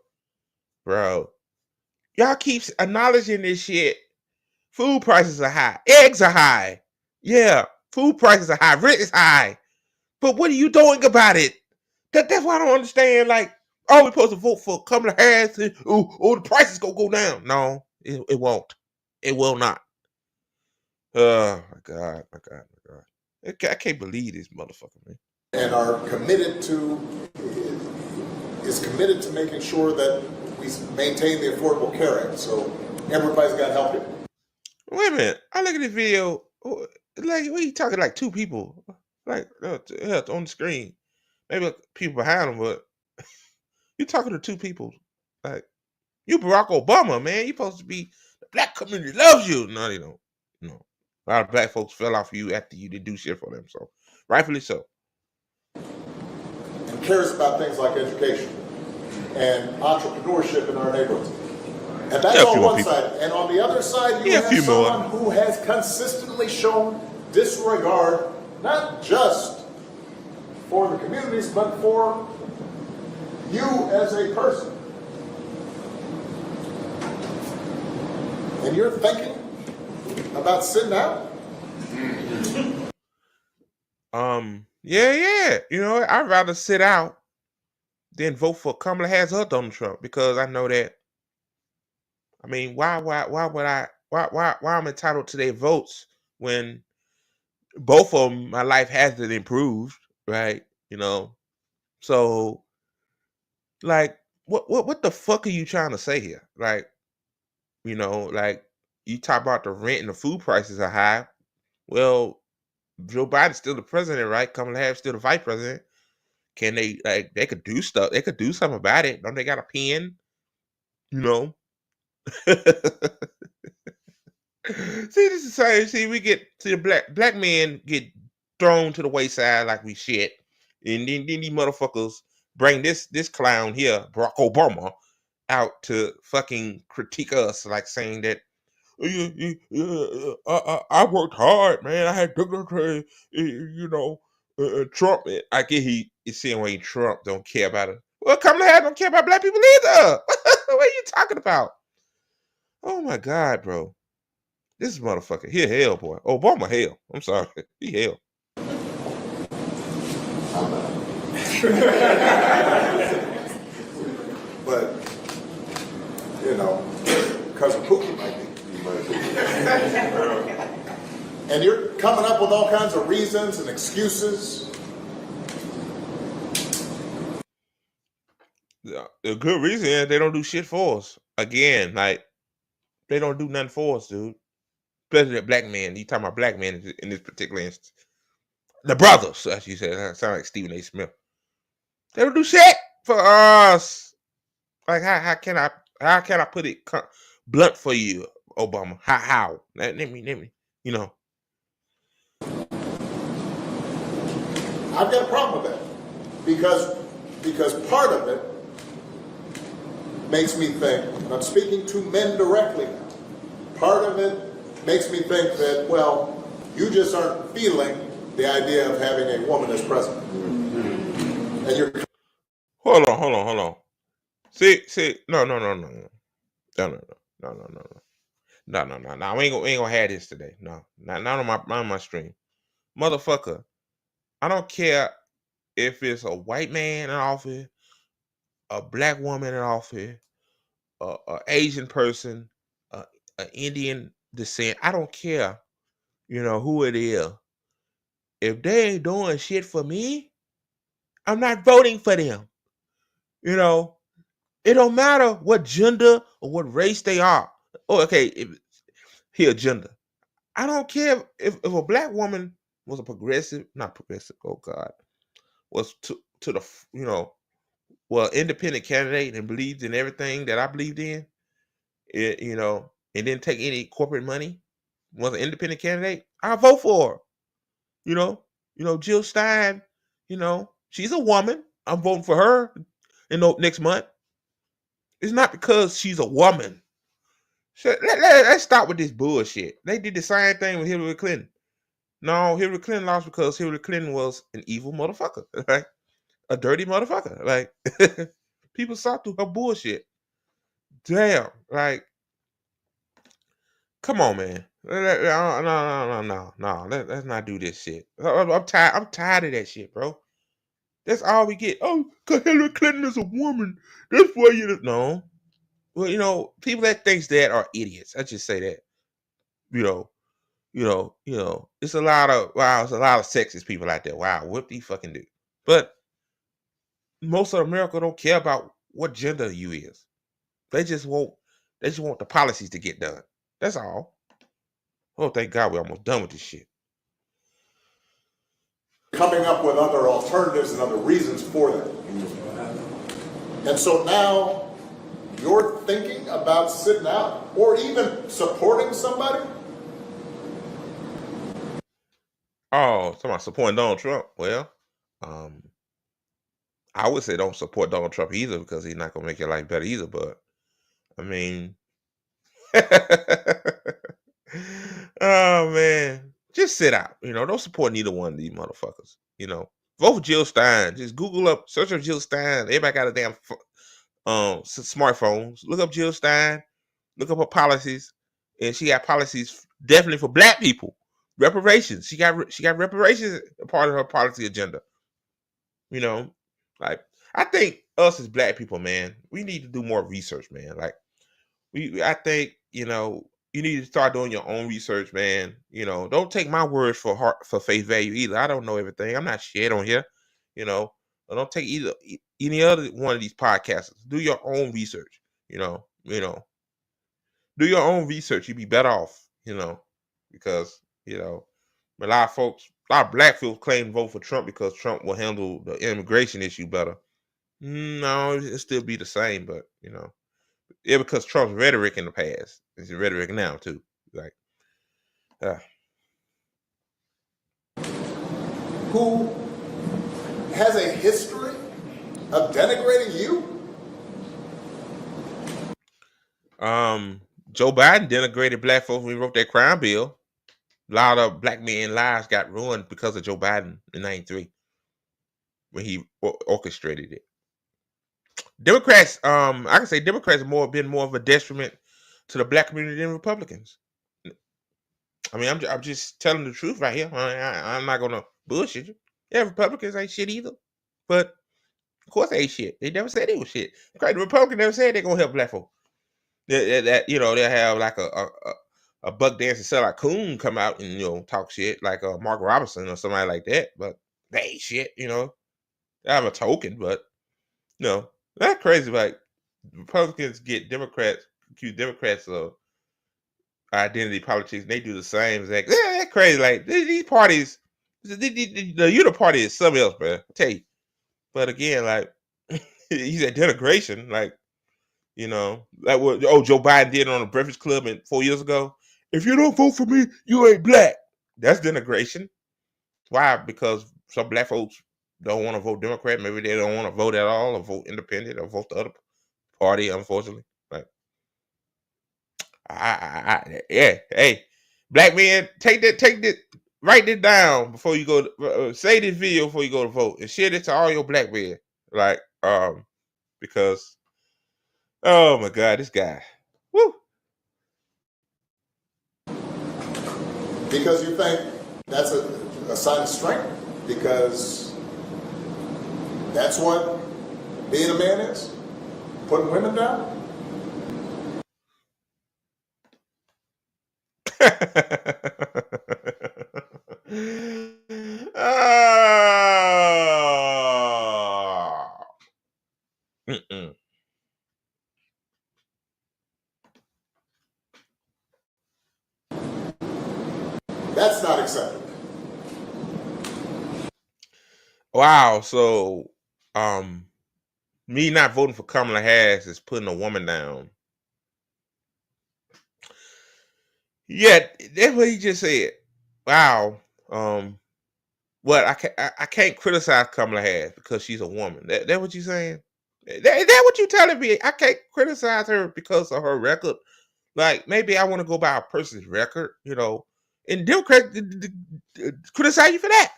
Y'all keep acknowledging this shit. Food prices are high. Eggs are high. Yeah, food prices are high. Rent is high. But what are you doing about it? That's why I don't understand. Like, we're supposed to vote for Kamala Harris. And, the prices go down. No, it won't. It will not. Oh my God. I can't believe this motherfucker, man. And is committed to making sure that we maintain the Affordable Care Act. So everybody's got help here. Wait a minute. I look at this video. Like, what are you talking, like two people? Like, on the screen. Maybe people behind them, but you're talking to two people. Like, You Barack Obama, man. You supposed to be, the black community loves you. No, they don't. No. A lot of black folks fell off you after you did do shit for them. So, rightfully so. And cares about things like education and entrepreneurship in our neighborhoods. And that's on one side. And on the other side, you have someone who has consistently shown disregard, not just for the communities, but for you as a person. And you're thinking about sitting out? Yeah. You know, I'd rather sit out than vote for Kamala Harris or Donald Trump, because I know that, I mean, why I'm entitled to their votes when both of them, my life hasn't improved, right? You know, so like, what the fuck are you trying to say here? Like, you know, like, you talk about the rent and the food prices are high. Well, Joe Biden's still the president, right? Kamala Harris still the vice president. Can they, like, they could do stuff? They could do something about it. Don't they got a pen? You know. See, this is saying. See, we get the black men get thrown to the wayside like we shit, and then these motherfuckers bring this clown here, Barack Obama, out to fucking critique us, like saying that I worked hard, man. I had dignity, you know. Trump, I get he is saying when Trump don't care about it. Well, Kamala Harris don't care about black people either. What are you talking about? Oh my God, bro. This motherfucker, he hell, boy. Obama hell. I'm sorry. He hell. But, you know, Cousin Pookie might be. And you're coming up with all kinds of reasons and excuses. The good reason is they don't do shit for us. Again, like, they don't do nothing for us, dude. Especially the black man. You talking about black men in this particular instance. The brothers, as you said. That sound like Stephen A. Smith. They don't do shit for us. Like, how can I put it blunt for you, Obama? How? Let me, you know. I've got a problem with that. Because part of it makes me think, and I'm speaking to men directly now, part of it makes me think that, well, you just aren't feeling the idea of having a woman as president. And you're... Hold on. See, no. We ain't gonna have this today. No, not on my stream. Motherfucker, I don't care if it's a white man in office, a black woman in office, a Asian person, an Indian descent. I don't care, you know, who it is. If they ain't doing shit for me, I'm not voting for them. You know, it don't matter what gender or what race they are. Oh, okay, here gender. I don't care if a black woman was not progressive. Oh God, was to the, you know, well, independent candidate and believed in everything that I believed in. It, you know, and didn't take any corporate money. Was an independent candidate. I vote for her. You know, Jill Stein. You know, she's a woman. I'm voting for her. You know, next month. It's not because she's a woman. So let's stop with this bullshit. They did the same thing with Hillary Clinton. No, Hillary Clinton lost because Hillary Clinton was an evil motherfucker, right? A dirty motherfucker. Like, people saw through her bullshit. Damn, like, come on, man. No. Let's not do this shit. I'm tired of that shit, bro. That's all we get. Oh, because Hillary Clinton is a woman. That's why you... No. Well, you know, people that thinks that are idiots. I just say that. You know, it's a lot of sexist people out there. Wow, what do you fucking do? But most of America don't care about what gender you is. They just want the policies to get done. That's all. Oh, thank God we're almost done with this shit. Coming up with other alternatives and other reasons for that. And so now you're thinking about sitting out or even supporting somebody? Oh, somebody supporting Donald Trump. Well, I would say don't support Donald Trump either because he's not gonna make your life better either. But I mean, oh man, just sit out. Don't support neither one of these motherfuckers. Vote for Jill Stein. Just Google up, search up Jill Stein. Everybody got a damn smartphones. Look up Jill Stein. Look up her policies, and she got policies definitely for black people. Reparations. She got reparations a part of her policy agenda. Like I think us as black people, man, we need to do more research, man. Like I think you need to start doing your own research, man. Don't take my words for face value either. I don't know everything. I'm not shit on here. Don't take any other one of these podcasters. Do your own research. Do your own research. You'd be better off. Because a lot of black folks claim to vote for Trump because Trump will handle the immigration issue better. No, it'll still be the same, but yeah, because Trump's rhetoric in the past. It's rhetoric now too. Like, Who has a history of denigrating you? Joe Biden denigrated black folks when he wrote that crime bill. A lot of black men lives got ruined because of Joe Biden in '93 when he orchestrated it. Democrats, I can say Democrats have been more of a detriment to the black community than Republicans. I mean, I'm just telling the truth right here. I'm not gonna bullshit you. Yeah, Republicans ain't shit either, but of course they ain't shit. They never said they was shit. The Republicans never said they're gonna help black folks. That they'll have like a buck dancing sellout coon come out and talk shit like Mark Robinson or somebody like that, but they ain't shit. They have a token, but that's crazy. Like Republicans accuse Democrats of identity politics, and they do the same exact. Yeah, that's crazy. Like these parties, the unit party is something else, man. I tell you. But again, like he said, denigration, like like what Joe Biden did on the Breakfast Club 4 years ago. If you don't vote for me, you ain't black. That's denigration. Why? Because some black folks don't want to vote Democrat. Maybe they don't want to vote at all, or vote independent, or vote the other party. Unfortunately, like yeah, hey, black men, take that, write this down before you go. Say this video before you go to vote, and share it to all your black men. Like, because, oh my God, this guy, woo. Because you think that's a sign of strength? Because that's what being a man is? Putting women down? Mm-mm. That's not acceptable. Wow. So, me not voting for Kamala Harris is putting a woman down. Yeah, that's what he just said. Wow. What I can't criticize Kamala Harris because she's a woman. That what you saying? That what you telling me? I can't criticize her because of her record. Like maybe I want to go by a person's record, and Democrats criticize you for that.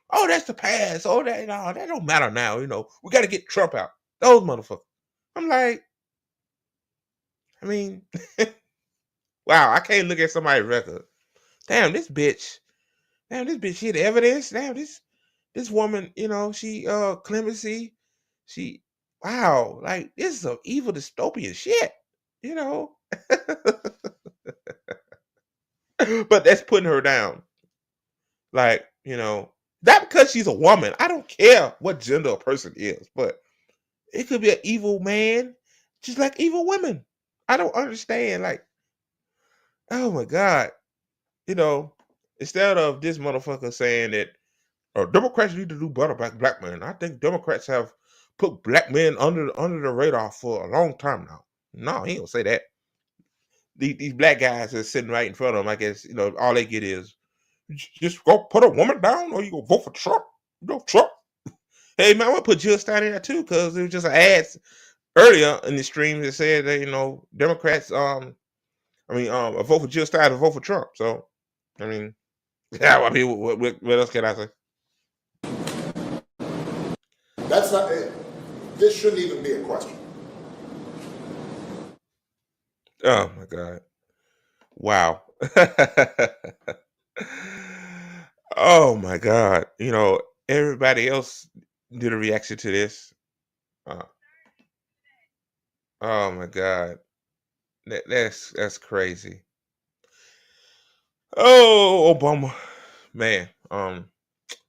Oh, that's the past. Oh, that don't matter now. We got to get Trump out. Those motherfuckers. I'm like, I mean, wow, I can't look at somebody's record. Damn, this bitch, she had evidence. Damn, this woman, she clemency, she wow, like this is some evil dystopian shit, but that's putting her down. Like, not because she's a woman. I don't care what gender a person is, but it could be an evil man, just like evil women. I don't understand. Like, oh my God. Instead of this motherfucker saying that Democrats need to do better by black men, I think Democrats have put black men under the radar for a long time now. No, he don't say that. These black guys are sitting right in front of him. I guess all they get is just go put a woman down, or you go vote for Trump. Trump. Hey man, I want to put Jill Stein in there too, because it was just an ad earlier in the stream that said that Democrats a vote for Jill Stein, a vote for Trump. So yeah, what else can I say? That's not it. This shouldn't even be a question. Oh my God. Wow. Oh my God. Everybody else did a reaction to this. Oh my God. That's crazy. Oh, Obama. Man. Obama,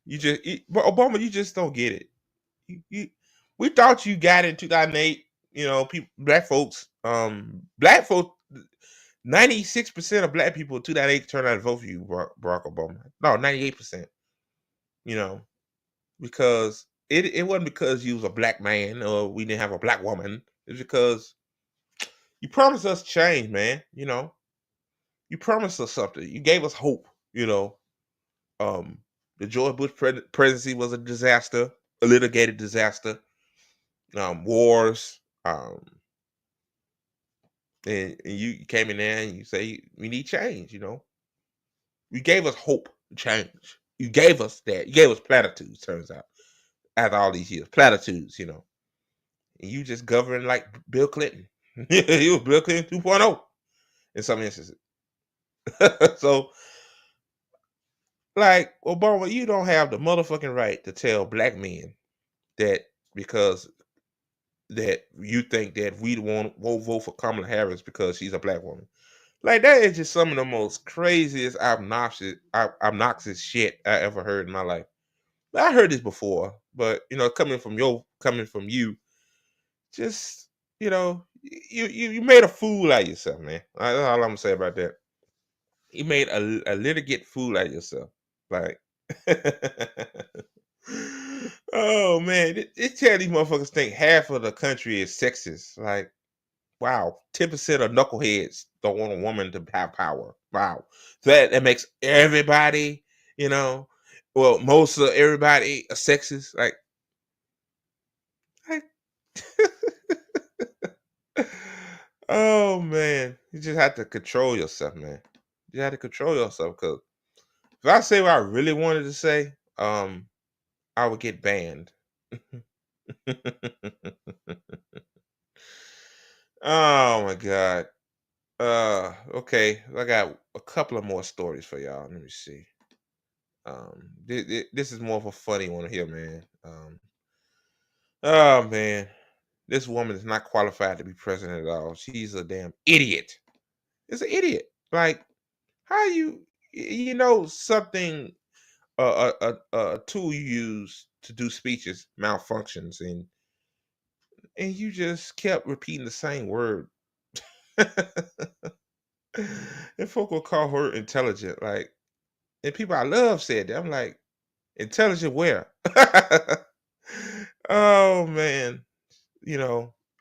you just don't get it. We thought you got it in 2008. People, black folks, 96% of black people in 2008 turned out to vote for you, Barack Obama. No, 98%. Because it wasn't because you was a black man or we didn't have a black woman. It's because you promised us change, man. You promised us something. You gave us hope. The George Bush presidency was a disaster, a litigated disaster. Wars. And you came in there and you say we need change. You gave us hope, change. You gave us that. You gave us platitudes. Turns out, after all these years, platitudes. And you just govern like Bill Clinton. You was Bill Clinton 2.0 in some instances. So, like Obama, you don't have the motherfucking right to tell black men that because that you think that we won't vote for Kamala Harris because she's a black woman. Like, that is just some of the most craziest, obnoxious shit I ever heard in my life. I heard this before, but coming from you, just you made a fool out of yourself, man. That's all I'm gonna say about that. You made a litigate fool out of yourself. Like, oh man, it tell these motherfuckers think half of the country is sexist. Like, wow, 10% of knuckleheads don't want a woman to have power. Wow, so that makes everybody, most of everybody a sexist. Like oh man, you just have to control yourself, man. You have to control yourself, because if I say what I really wanted to say, I would get banned. Oh my God. Okay, I got a couple of more stories for y'all. Let me see. This is more of a funny one here, man. Oh man, this woman is not qualified to be president at all. She's a damn idiot. It's an idiot. Like, how something a tool you use to do speeches malfunctions, and you just kept repeating the same word. And folk will call her intelligent, like, and people I love said that. I'm like, intelligent where? Oh man,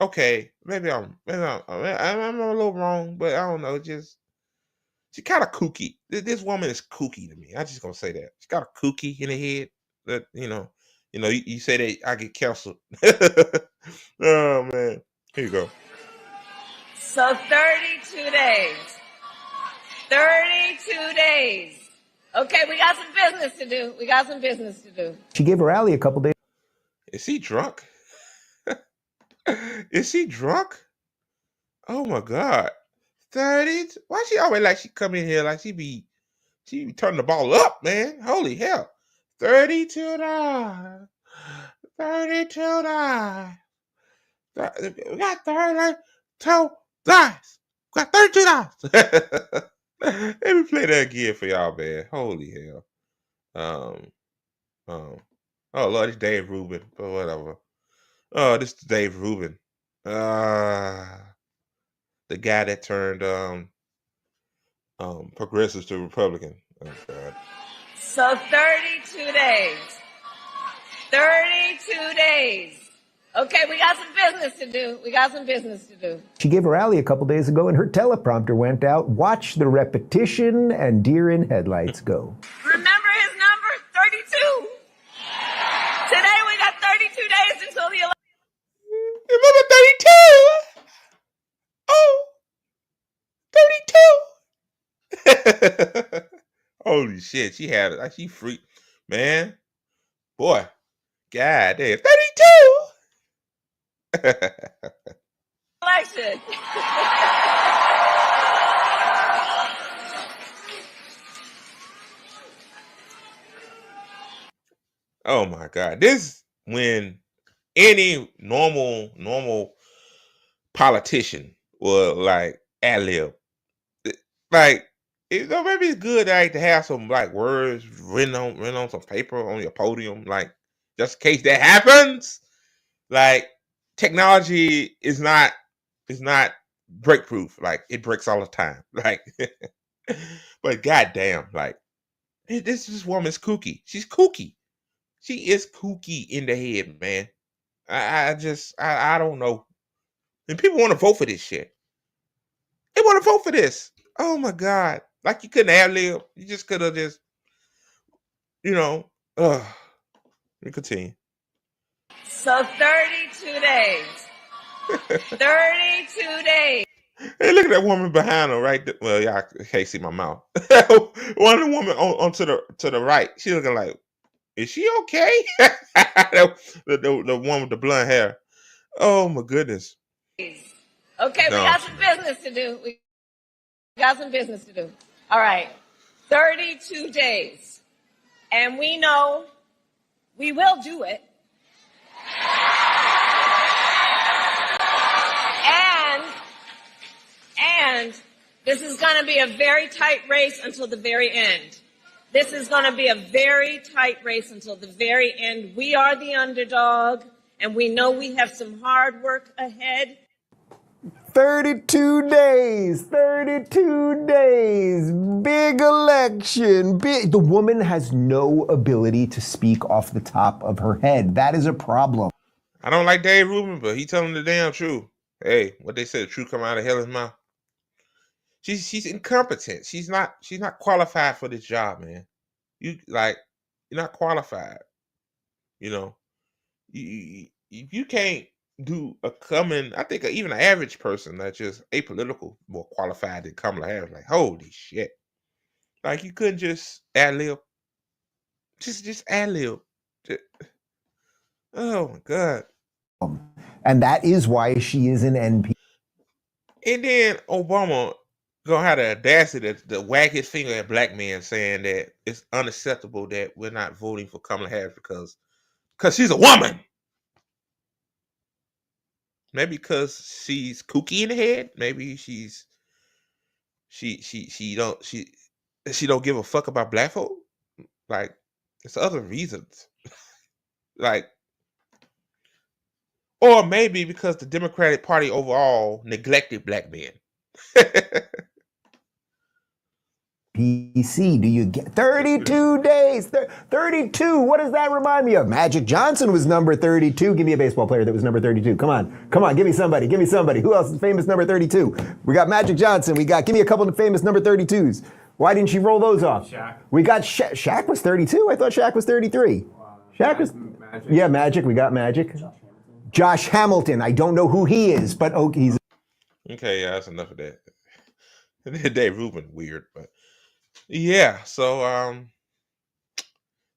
okay, maybe I'm a little wrong, but I don't know. Just she kind of kooky. This woman is kooky to me. I just gonna say that she's got a kooky in the head. That you say that I get canceled. Oh man, here you go. So 32 days. 32 days. Okay, we got some business to do. She gave a rally a couple days. Is he drunk? Is he drunk? Oh my God. 30? Why she always like she come in here like she be turning the ball up, man? Holy hell. 32 dollars. 32 dollars. We got 32 dollars. We got 32 dollars. Let me play that again for y'all, man. Holy hell. Oh Lord, it's Dave Rubin, but whatever. Oh, this is Dave Rubin. The guy that turned progressives to Republican. Oh God. So 32 days. 32 days. Okay, we got some business to do. We got some business to do. She gave a rally a couple days ago and her teleprompter went out. Watch the repetition and deer in headlights go. Remember his number? 32. Today we got 32 days until the election. Remember 32? Oh, 32. Holy shit, she freaked, man. Boy, god damn, 32. Election. Oh my god, this when any normal politician will like ad lib. Like, maybe it's good like to have some like words written on some paper on your podium, like just in case that happens. Like, technology is not break proof. Like, it breaks all the time. Like, but goddamn, like this woman's kooky. She's kooky. She is kooky in the head, man. I don't know. And people want to vote for this shit. They want to vote for this. Oh my god! Like, you couldn't ad lib. You just could have just, Let me continue. So 32 days. 32 days. Hey, look at that woman behind her, right there. Well, y'all can't see my mouth. One of the woman on to the right. She looking like, is she okay? the one with the blonde hair. Oh my goodness. Okay, we got some business to do. We got some business to do. All right. 32 days. And we know we will do it. And this is going to be a very tight race until the very end. This is going to be a very tight race until the very end. We are the underdog, and we know we have some hard work ahead. 32 days, 32 days, big election, big. The woman has no ability to speak off the top of her head. That is a problem. I don't like Dave Rubin, but he telling the damn truth. Hey, what they say, the truth come out of hell's mouth. She's incompetent. She's not qualified for this job, man. You're not qualified. You can't do I think even an average person that's just apolitical more qualified than Kamala Harris. Like, holy shit. Like, you couldn't just ad lib. Just ad lib. Oh my god. And that is why she is an NP. And then Obama gonna have the audacity to wag his finger at black men, saying that it's unacceptable that we're not voting for Kamala Harris because she's a woman. Maybe because she's kooky in the head. Maybe she don't give a fuck about black folk. Like, it's other reasons. Like, or maybe because the Democratic Party overall neglected black men. PC, do you get 32 days? 32, what does that remind me of? Magic Johnson was number 32. Give me a baseball player that was number 32. Come on, give me somebody. Who else is famous number 32? We got Magic Johnson. Give me a couple of famous number 32s. Why didn't she roll those off? Shaq. We got Shaq was 32? I thought Shaq was 33. Shaq was, Magic. Yeah, Magic, we got Magic. Josh Hamilton, I don't know who he is, but he's. Okay, yeah, that's enough of that. Dave Rubin, weird, but yeah, so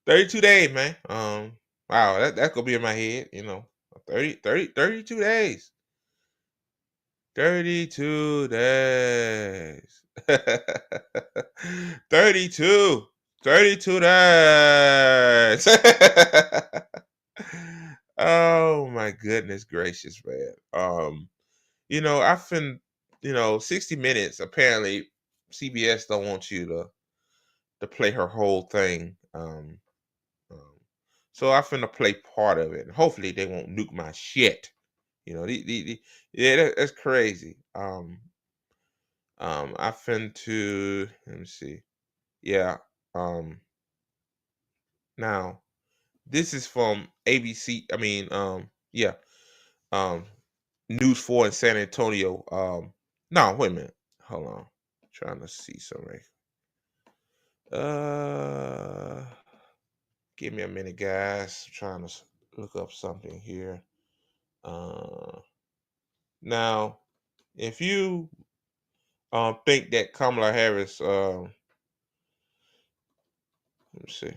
32 days, man. Wow, that's gonna be in my head, 32 days. 32 days. 32 days. Oh my goodness gracious, man. I've been, 60 Minutes, apparently CBS don't want you to play her whole thing. So I'm finna play part of it, and hopefully they won't nuke my shit. That's crazy. I finna let me see. Yeah. Now this is from ABC. Yeah. News 4 in San Antonio. No, wait a minute. Hold on. Trying to see something. Give me a minute, guys. I'm trying to look up something here. Now, if you think that Kamala Harris, let me see.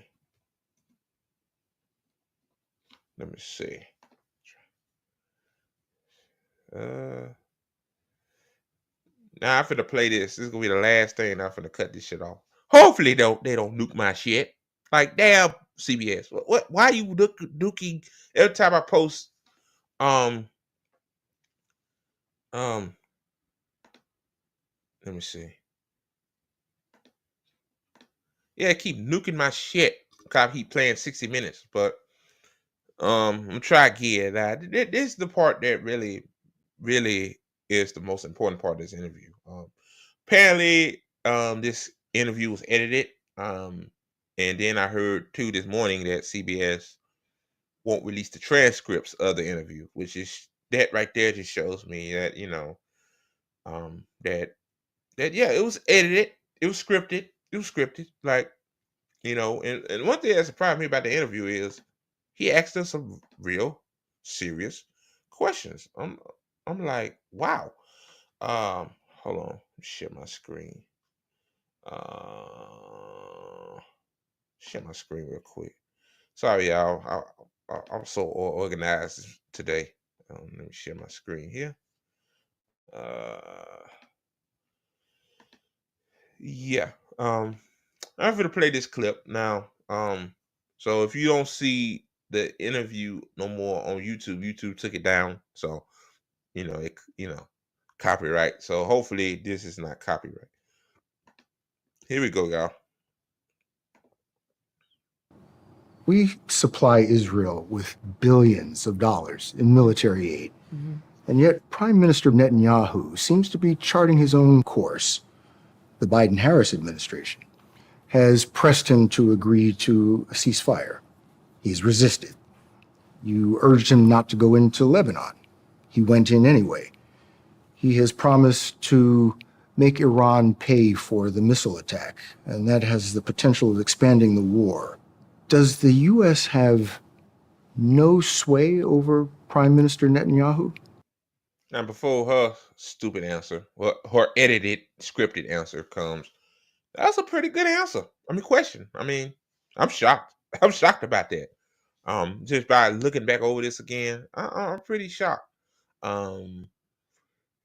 Now I'm finna play this. This is gonna be the last thing. I'm finna cut this shit off. Hopefully, they don't nuke my shit. Like, damn, CBS. What? Why you nuking every time I post? Let me see. Yeah, keep nuking my shit. Cause I keep playing 60 Minutes, but I'm trying again. This is the part that really is the most important part of this interview. Apparently, this interview was edited. And then I heard too this morning that CBS won't release the transcripts of the interview, which is that right there just shows me that that yeah, it was edited, it was scripted, like, and one thing that surprised me about the interview is he asked us some real serious questions. I'm like, wow. Hold on, share my screen. Share my screen real quick. Sorry, y'all. I'm so organized today. Let me share my screen here. Yeah. I'm gonna play this clip now. So if you don't see the interview no more on YouTube took it down. So copyright. So hopefully this is not copyright. Here we go, y'all. We supply Israel with billions of dollars in military aid. And yet Prime Minister Netanyahu seems to be charting his own course. The Biden-Harris administration has pressed him to agree to a ceasefire. He's resisted. You urged him not to go into Lebanon. He went in anyway. He has promised to make Iran pay for the missile attack, and that has the potential of expanding the war. Does the U.S. have no sway over Prime Minister Netanyahu? Now, before her stupid answer, well, her edited, scripted answer comes, that's a pretty good answer. Question. I'm shocked. I'm shocked about that. Just by looking back over this again, I'm pretty shocked.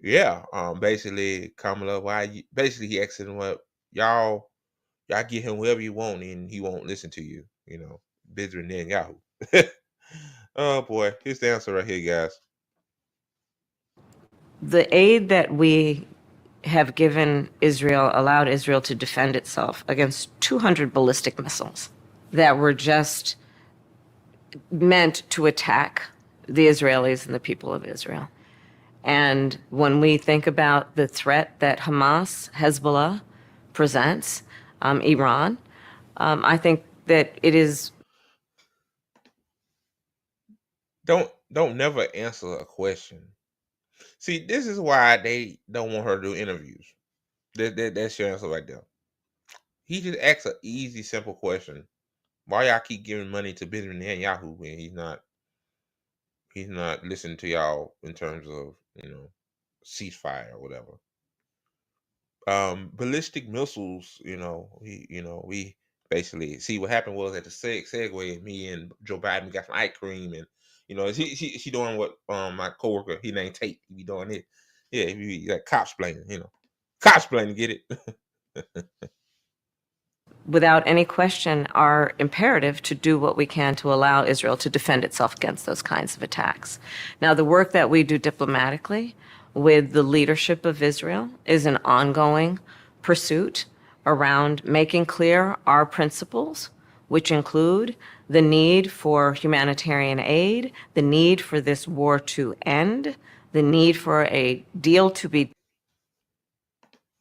Yeah. Basically, Kamala, basically he asked him, what y'all get him whoever you want, and he won't listen to you. Busier than Yahoo. Oh boy, here's the answer right here, guys. The aid that we have given Israel allowed Israel to defend itself against 200 ballistic missiles that were just meant to attack the Israelis and the people of Israel. And when we think about the threat that Hamas, Hezbollah presents, Iran, I think that it is. Don't never answer a question. See, this is why they don't want her to do interviews. That's your answer right there. He just asks an easy, simple question. Why y'all keep giving money to Benjamin Netanyahu when he's not listening to y'all in terms of ceasefire or whatever? Ballistic missiles. We basically see what happened was at the segue. Me and Joe Biden got some ice cream, and she doing what my coworker, he named Tate, he be doing it. Yeah, he be like cosplaining, cosplaining, get it? Without any question, are imperative to do what we can to allow Israel to defend itself against those kinds of attacks. Now, the work that we do diplomatically with the leadership of Israel is an ongoing pursuit around making clear our principles, which include the need for humanitarian aid, the need for this war to end, the need for a deal to be.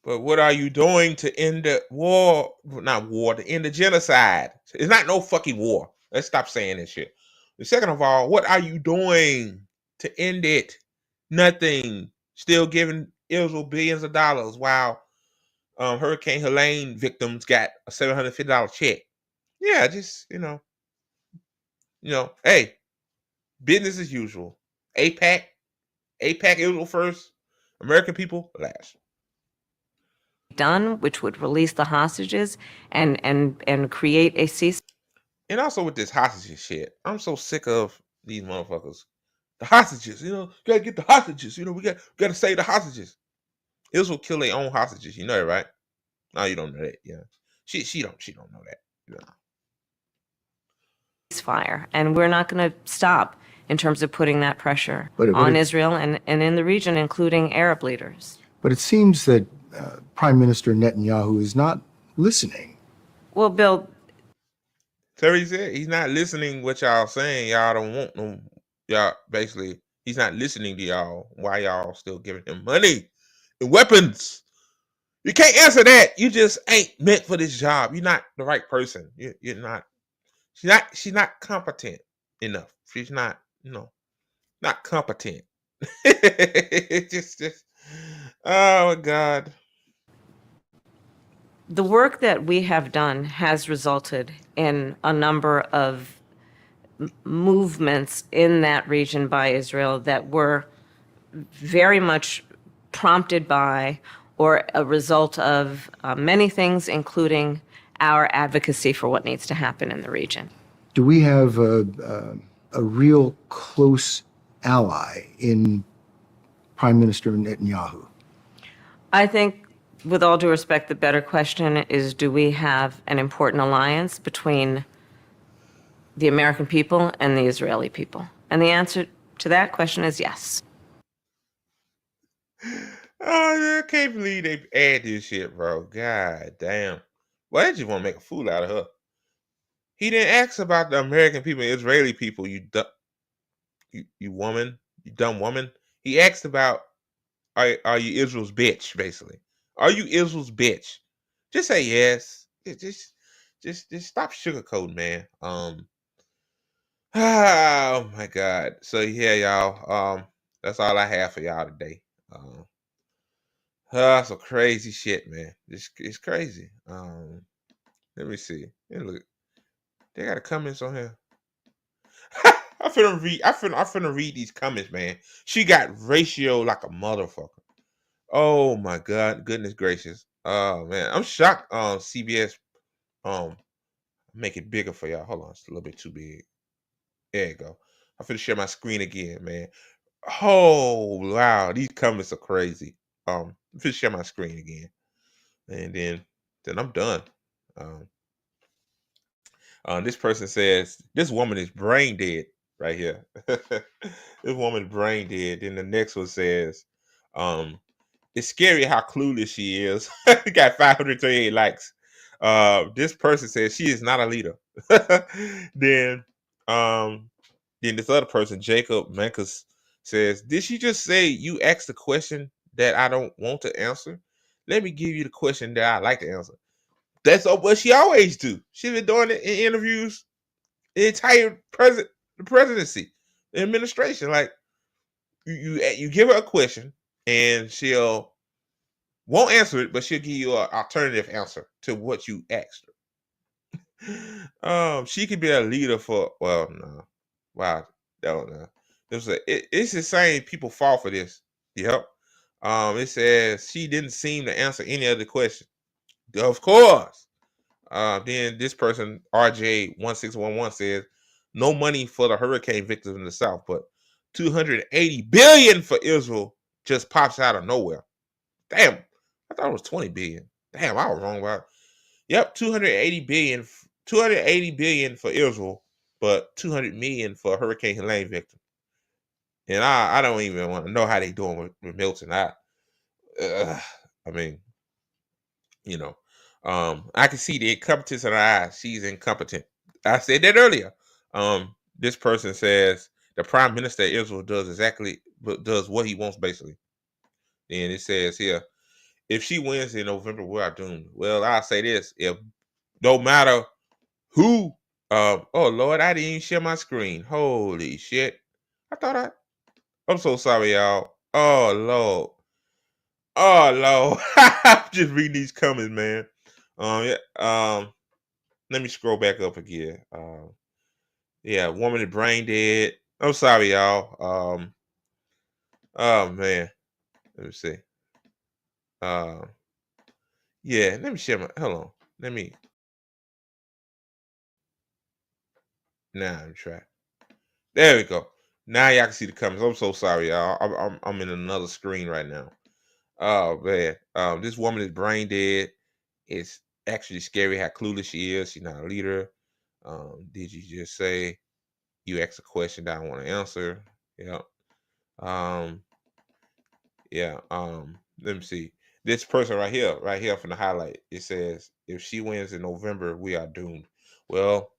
But what are you doing to end the war? Not war, to end the genocide. It's not no fucking war. Let's stop saying this shit. And second of all, what are you doing to end it. Nothing. Still giving Israel billions of dollars while Hurricane Helene victims got a $750 check. Yeah, just hey, business as usual. APAC Israel first, American people last. Done, which would release the hostages and create a cease. And also with this hostages shit, I'm so sick of these motherfuckers. The hostages, gotta get the hostages. We gotta save the hostages. Israel kill their own hostages. You know that, right? No, you don't know that. Yeah, she don't know that. Ceasefire, and we're not going to stop in terms of putting that pressure But on Israel and in the region, including Arab leaders. But it seems that Prime Minister Netanyahu is not listening. Well, Bill, Terry said he's not listening what y'all saying. Y'all don't want no. Y'all basically he's not listening to y'all. Why y'all still giving him money and weapons? You can't answer that. You just ain't meant for this job. You're not the right person. You're not. She's not competent enough. She's not, not competent. just oh my God. the work that we have done has resulted in a number of movements in that region by Israel that were very much prompted by or a result of many things, including our advocacy for what needs to happen in the region. Do we have a real close ally in Prime Minister Netanyahu? I think, with all due respect, the better question is, do we have an important alliance between the American people and the Israeli people? And the answer to that question is yes. Oh, I can't believe they add this shit, bro. God damn. Well, they just want to make a fool out of her. He didn't ask about the American people and Israeli people, you woman, you dumb woman. He asked about, are you Israel's bitch, basically. Are you Israel's bitch? Just say yes. Just stop sugarcoating, man. Oh my God. So yeah, y'all. That's all I have for y'all today. Some crazy shit, man. It's crazy. Let me see. Hey, look, they got comments on here. I'm finna read these comments, man. She got ratio like a motherfucker. Oh my God, goodness gracious. Oh man, I'm shocked. CBS, make it bigger for y'all. Hold on, it's a little bit too big. There you go. I'm finna share my screen again, man. Oh wow, these comments are crazy. I'm finna share my screen again, and then I'm done. This person says this woman is brain dead right here. This woman is brain dead. Then the next one says, it's scary how clueless she is. Got 538 likes. This person says she is not a leader. Then this other person, Jacob Mankus, says, did she just say you asked the question that I don't want to answer? Let me give you the question that I like to answer. That's what she always do. She's been doing it in interviews the entire presidency, the administration. Like you give her a question and she'll won't answer it, but she'll give you an alternative answer to what you asked her. She could be a leader for no. Wow, no. It's the same people fall for this. Yep. It says she didn't seem to answer any other question. Of course. Then this person, RJ1611, says, no money for the hurricane victims in the South, but $280 billion for Israel just pops out of nowhere. Damn, I thought it was 20 billion. Damn, I was wrong about it. Yep, 280 billion for Israel, but 200 million for Hurricane Helene victims. And I don't even want to know how they doing with Milton. I mean, I can see the incompetence in her eyes. She's incompetent. I said that earlier. This person says the Prime Minister of Israel does what he wants, basically. And it says here, if she wins in November, we are doomed. Well, I'll say this: if no matter who, oh Lord, I didn't even share my screen. Holy shit! I thought I'm so sorry, y'all. Oh Lord. Oh Lord. I'm just reading these comments, man. Yeah. Let me scroll back up again. Yeah, woman is brain dead. I'm sorry, y'all. Oh man. Let me see. Yeah, let me share my hold on. Let me now I'm trying. There we go. Now y'all can see the comments. I'm so sorry, y'all. I'm in another screen right now. Oh man. This woman is brain dead. It's actually scary how clueless she is. She's not a leader. Did you just say you asked a question that I want to answer? Yeah. Um, yeah. Let me see. This person right here from the highlight, it says, if she wins in November, we are doomed. Well,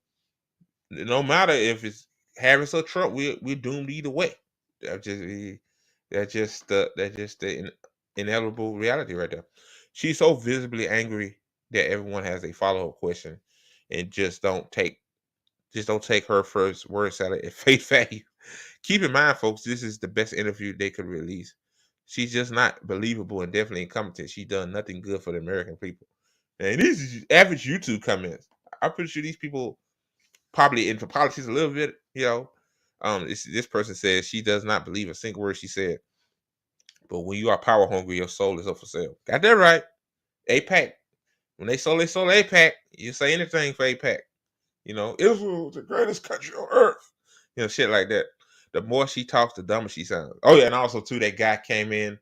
no matter if it's Harris or Trump, we're doomed either way. That's just the inevitable reality right there. She's so visibly angry that everyone has a follow-up question, and just don't take her first word salad at face value. Keep in mind, folks, this is the best interview they could release. She's just not believable and definitely incompetent. She's done nothing good for the American people. And these is average YouTube comments. I'm pretty sure these people probably into politics a little bit, this person says she does not believe a single word she said. But when you are power hungry, your soul is up for sale. Got that right. APAC. When they sold APAC, you say anything for APAC. Israel is the greatest country on earth. Shit like that. The more she talks, the dumber she sounds. Oh yeah, and also too, that guy came in.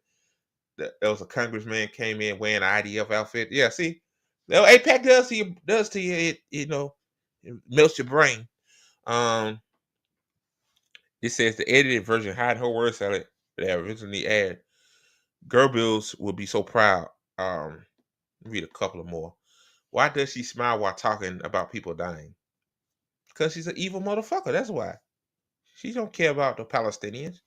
There was a congressman came in wearing an IDF outfit. Yeah, see, APAC does to you. It melts your brain. It says the edited version hide her word salad that originally aired. Goebbels would be so proud. Read a couple of more. Why does she smile while talking about people dying? Because she's an evil motherfucker. That's why. She don't care about the Palestinians.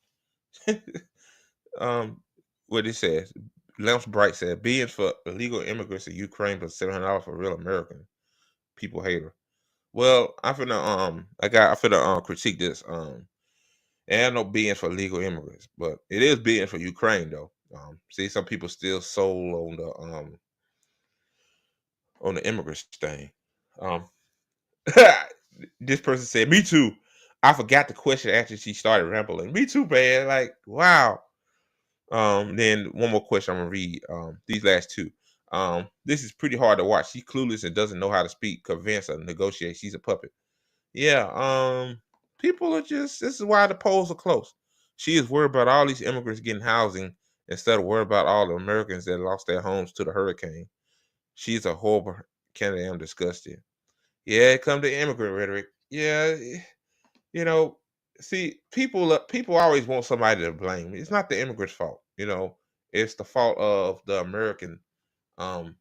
What it says. Lamps Bright said, billions for illegal immigrants in Ukraine, but $700 for real American. People hate her. Well, I'm finna critique this. And no billions for legal immigrants, but it is billions for Ukraine though. See, some people still sold on the immigrants thing. This person said, "Me too." I forgot the question after she started rambling. Me too, man. Like, wow. Then one more question I'm gonna read. These last two. This is pretty hard to watch. She's clueless and doesn't know how to speak, convince, or negotiate. She's a puppet. Yeah. People are just. This is why the polls are close. She is worried about all these immigrants getting housing instead of worried about all the Americans that lost their homes to the hurricane. She's a horrible candidate. I'm disgusted. Yeah, it come to immigrant rhetoric. Yeah, see, people always want somebody to blame. It's not the immigrants' fault. It's the fault of the Americans trying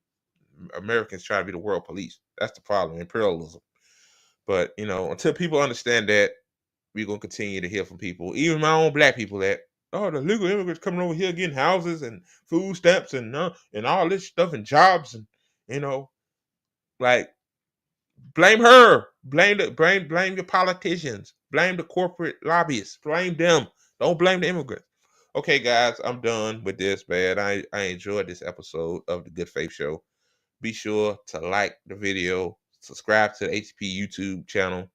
to be the world police. That's the problem, imperialism. But until people understand that, we're gonna continue to hear from people, even my own black people, that the legal immigrants coming over here getting houses and food stamps and all this stuff and jobs and like. Blame her. Blame your politicians. Blame the corporate lobbyists. Blame them. Don't blame the immigrants. Okay, guys, I'm done with this, man. I enjoyed this episode of the Good Faith Show. Be sure to like the video, subscribe to the HP YouTube channel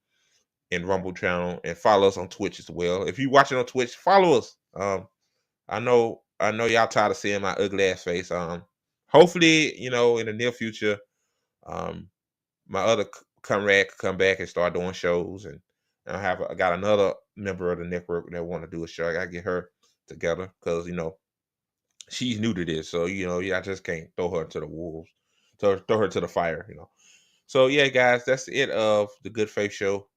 and Rumble channel, and follow us on Twitch as well. If you're watching on Twitch, follow us. I know y'all tired of seeing my ugly ass face. Hopefully, in the near future, my other comrade could come back and start doing shows, and I got another member of the network that want to do a show. I gotta get her together because she's new to this, so I just can't throw her to the wolves, throw her to the fire. So yeah, guys, that's it of the Good Faith Show.